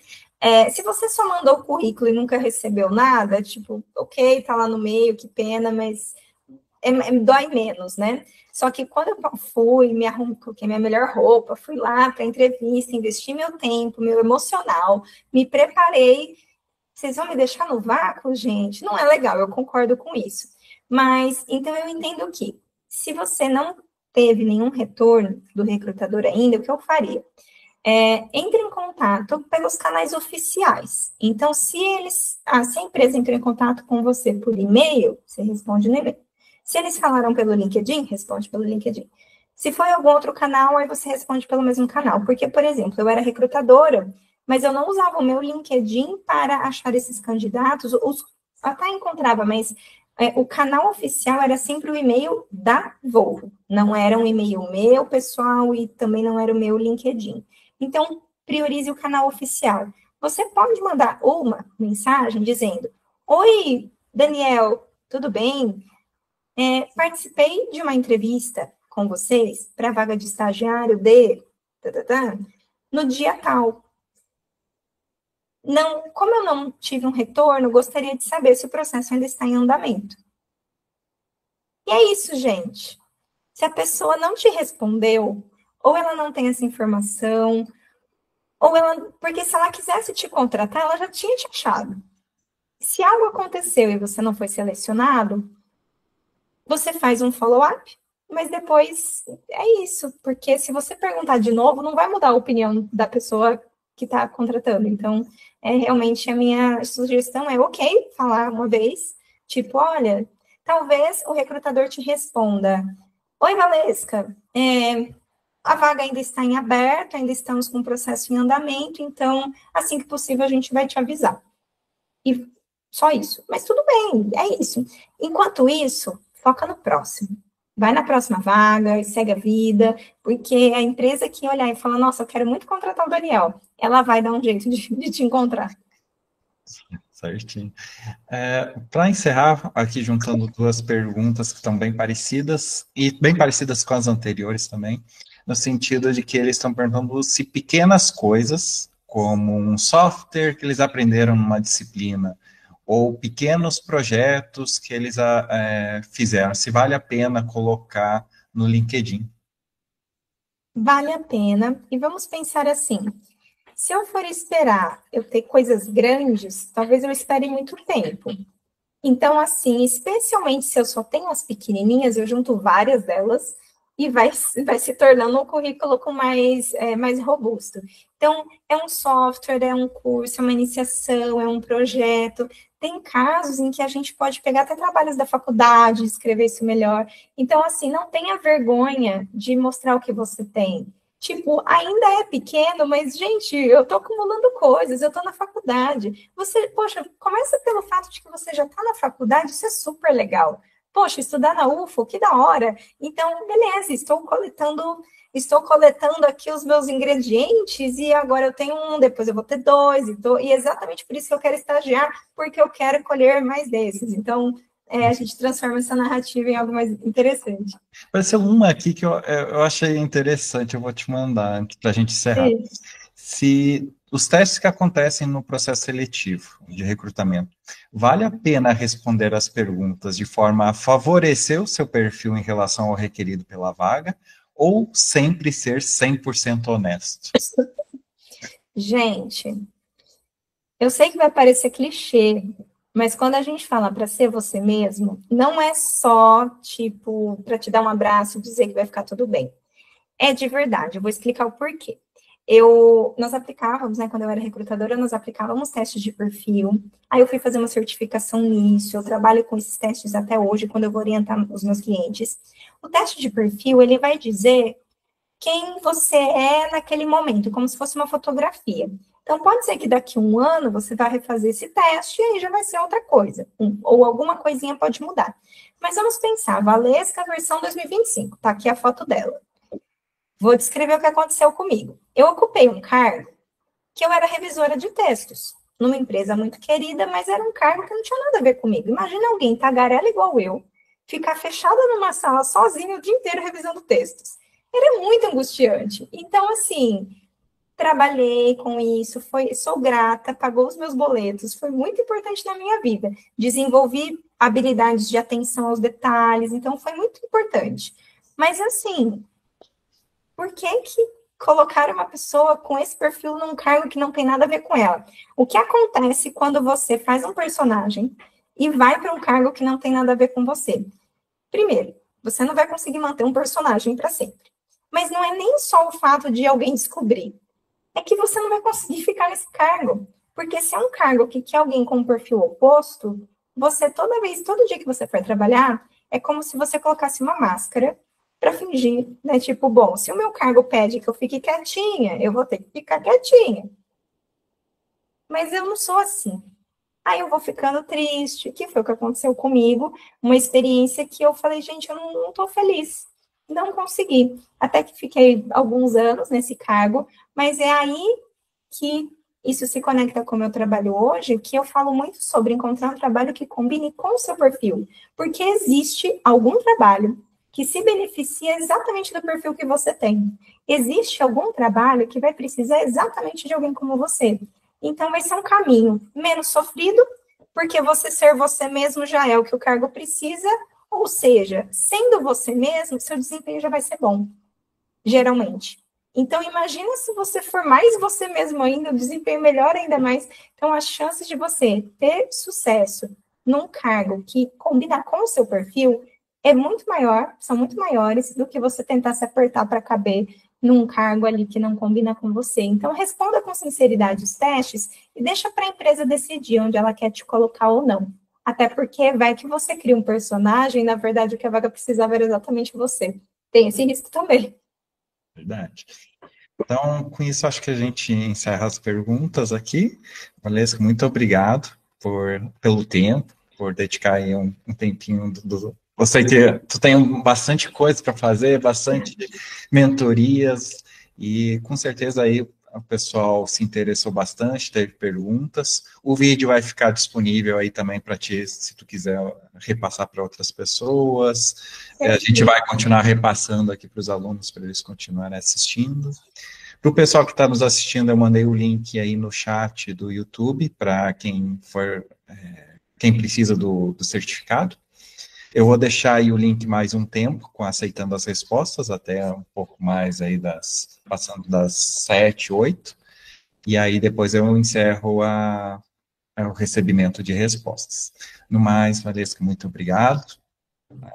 Se você só mandou o currículo e nunca recebeu nada, tipo, ok, tá lá no meio, que pena, mas dói menos, né? Só que quando eu fui, me arrumei, coloquei minha melhor roupa, fui lá para a entrevista, investi meu tempo, meu emocional, me preparei. Vocês vão me deixar no vácuo, gente? Não é legal, eu concordo com isso. Mas, então, eu entendo que, se você não teve nenhum retorno do recrutador ainda, o que eu faria? Entre em contato pelos canais oficiais. Então, se a empresa entrou em contato com você por e-mail, você responde no e-mail. Se eles falaram pelo LinkedIn, responde pelo LinkedIn. Se foi algum outro canal, aí você responde pelo mesmo canal. Porque, por exemplo, eu era recrutadora, mas eu não usava o meu LinkedIn para achar esses candidatos. Até encontrava, mas o canal oficial era sempre o e-mail da Volvo. Não era um e-mail meu, pessoal, e também não era o meu LinkedIn. Então, priorize o canal oficial. Você pode mandar uma mensagem dizendo: Oi, Daniel, tudo bem? Participei de uma entrevista com vocês para a vaga de estagiário no dia tal. Não, como eu não tive um retorno, gostaria de saber se o processo ainda está em andamento. E é isso, gente. Se a pessoa não te respondeu, ou ela não tem essa informação, ou ela, porque se ela quisesse te contratar, ela já tinha te achado. Se algo aconteceu e você não foi selecionado, você faz um follow-up, mas depois é isso, porque se você perguntar de novo, não vai mudar a opinião da pessoa que está contratando. Então, realmente a minha sugestão é ok, falar uma vez, tipo, olha, talvez o recrutador te responda: Oi, Valesca, a vaga ainda está em aberto, ainda estamos com o processo em andamento, então, assim que possível, a gente vai te avisar. E só isso. Mas tudo bem, é isso. Enquanto isso, foca no próximo. Vai na próxima vaga e segue a vida, porque a empresa que olhar e falar: nossa, eu quero muito contratar o Daniel, ela vai dar um jeito de te encontrar. Certinho. Para encerrar, aqui juntando duas perguntas que estão bem parecidas, e bem parecidas com as anteriores também, no sentido de que eles estão perguntando se pequenas coisas, como um software que eles aprenderam numa disciplina, ou pequenos projetos que eles fizeram, se vale a pena colocar no LinkedIn. Vale a pena. E vamos pensar assim: se eu for esperar eu ter coisas grandes, talvez eu espere muito tempo. Então, assim, especialmente se eu só tenho as pequenininhas, eu junto várias delas e vai se tornando um currículo com mais robusto. Então, é um software, é um curso, é uma iniciação, é um projeto. Tem casos em que a gente pode pegar até trabalhos da faculdade, escrever isso melhor. Então, assim, não tenha vergonha de mostrar o que você tem. Tipo, ainda é pequeno, mas, gente, eu estou acumulando coisas, eu estou na faculdade. Você, poxa, começa pelo fato de que você já está na faculdade, isso é super legal. Poxa, estudar na UFO, que da hora. Então, beleza, estou coletando aqui os meus ingredientes e agora eu tenho um, depois eu vou ter dois, e exatamente por isso que eu quero estagiar, porque eu quero colher mais desses. Então, a gente transforma essa narrativa em algo mais interessante. Apareceu uma aqui que eu achei interessante, eu vou te mandar para a gente encerrar. Isso. Se os testes que acontecem no processo seletivo de recrutamento, vale a pena responder as perguntas de forma a favorecer o seu perfil em relação ao requerido pela vaga, ou sempre ser 100% honesto? Gente, eu sei que vai parecer clichê, mas quando a gente fala para ser você mesmo, não é só, tipo, para te dar um abraço e dizer que vai ficar tudo bem. É de verdade, eu vou explicar o porquê. Nós aplicávamos, né, quando eu era recrutadora, nós aplicávamos testes de perfil, aí eu fui fazer uma certificação nisso, eu trabalho com esses testes até hoje, quando eu vou orientar os meus clientes. O teste de perfil, ele vai dizer quem você é naquele momento, como se fosse uma fotografia. Então, pode ser que daqui a um ano você vá refazer esse teste e aí já vai ser outra coisa, ou alguma coisinha pode mudar. Mas vamos pensar, Valesca versão 2025, tá aqui a foto dela. Vou descrever o que aconteceu comigo. Eu ocupei um cargo que eu era revisora de textos, numa empresa muito querida, mas era um cargo que não tinha nada a ver comigo. Imagina alguém tagarela igual eu, ficar fechada numa sala sozinha o dia inteiro revisando textos. Era muito angustiante. Então, assim, trabalhei com isso, sou grata, pagou os meus boletos, foi muito importante na minha vida. Desenvolvi habilidades de atenção aos detalhes, então foi muito importante. Mas assim, por que que colocar uma pessoa com esse perfil num cargo que não tem nada a ver com ela? O que acontece quando você faz um personagem e vai para um cargo que não tem nada a ver com você? Primeiro, você não vai conseguir manter um personagem para sempre. Mas não é nem só o fato de alguém descobrir, é que você não vai conseguir ficar nesse cargo. Porque se é um cargo que quer alguém com um perfil oposto, você toda vez, todo dia que você for trabalhar, é como se você colocasse uma máscara para fingir, né? Tipo, bom, se o meu cargo pede que eu fique quietinha, eu vou ter que ficar quietinha. Mas eu não sou assim. Aí eu vou ficando triste, que foi o que aconteceu comigo, uma experiência que eu falei, gente, eu não tô feliz. Não consegui. Até que fiquei alguns anos nesse cargo, mas é aí que isso se conecta com o meu trabalho hoje, que eu falo muito sobre encontrar um trabalho que combine com o seu perfil. Porque existe algum trabalho que se beneficia exatamente do perfil que você tem. Existe algum trabalho que vai precisar exatamente de alguém como você. Então, vai ser um caminho menos sofrido, porque você ser você mesmo já é o que o cargo precisa, ou seja, sendo você mesmo, seu desempenho já vai ser bom, geralmente. Então, imagina se você for mais você mesmo ainda, o desempenho melhora ainda mais. Então, as chances de você ter sucesso num cargo que combina com o seu perfil é muito maior, são muito maiores do que você tentar se apertar para caber num cargo ali que não combina com você. Então, responda com sinceridade os testes e deixa para a empresa decidir onde ela quer te colocar ou não. Até porque vai que você cria um personagem, e na verdade o que a vaga precisava era exatamente você. Tem esse risco também. Verdade. Então, com isso, acho que a gente encerra as perguntas aqui. Valesca, muito obrigado pelo tempo, por dedicar aí um tempinho Eu sei que tu tem bastante coisa para fazer, bastante mentorias, e com certeza aí o pessoal se interessou bastante, teve perguntas. O vídeo vai ficar disponível aí também para ti, se tu quiser repassar para outras pessoas. A gente vai continuar repassando aqui para os alunos, para eles continuarem assistindo. Para o pessoal que está nos assistindo, eu mandei o link aí no chat do YouTube para quem for, quem precisa do certificado. Eu vou deixar aí o link mais um tempo, com aceitando as respostas, até um pouco mais aí passando das 7, 8, e aí depois eu encerro o recebimento de respostas. No mais, Valesca, muito obrigado. Não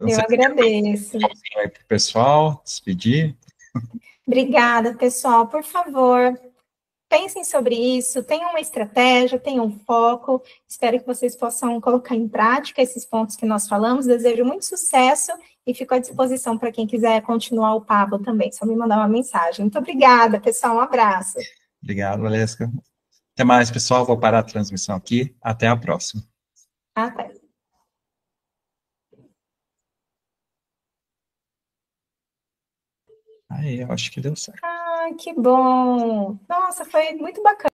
Eu sei se quer agradeço. falar aí para o pessoal, despedir. Obrigada, pessoal. Por favor, pensem sobre isso, tenham uma estratégia, tenham um foco. Espero que vocês possam colocar em prática esses pontos que nós falamos. Desejo muito sucesso e fico à disposição para quem quiser continuar o papo também. Só me mandar uma mensagem. Muito obrigada, pessoal. Um abraço. Obrigado, Valesca. Até mais, pessoal. Vou parar a transmissão aqui. Até a próxima. Até. Aí, eu acho que deu certo. Ai, que bom. Nossa, foi muito bacana.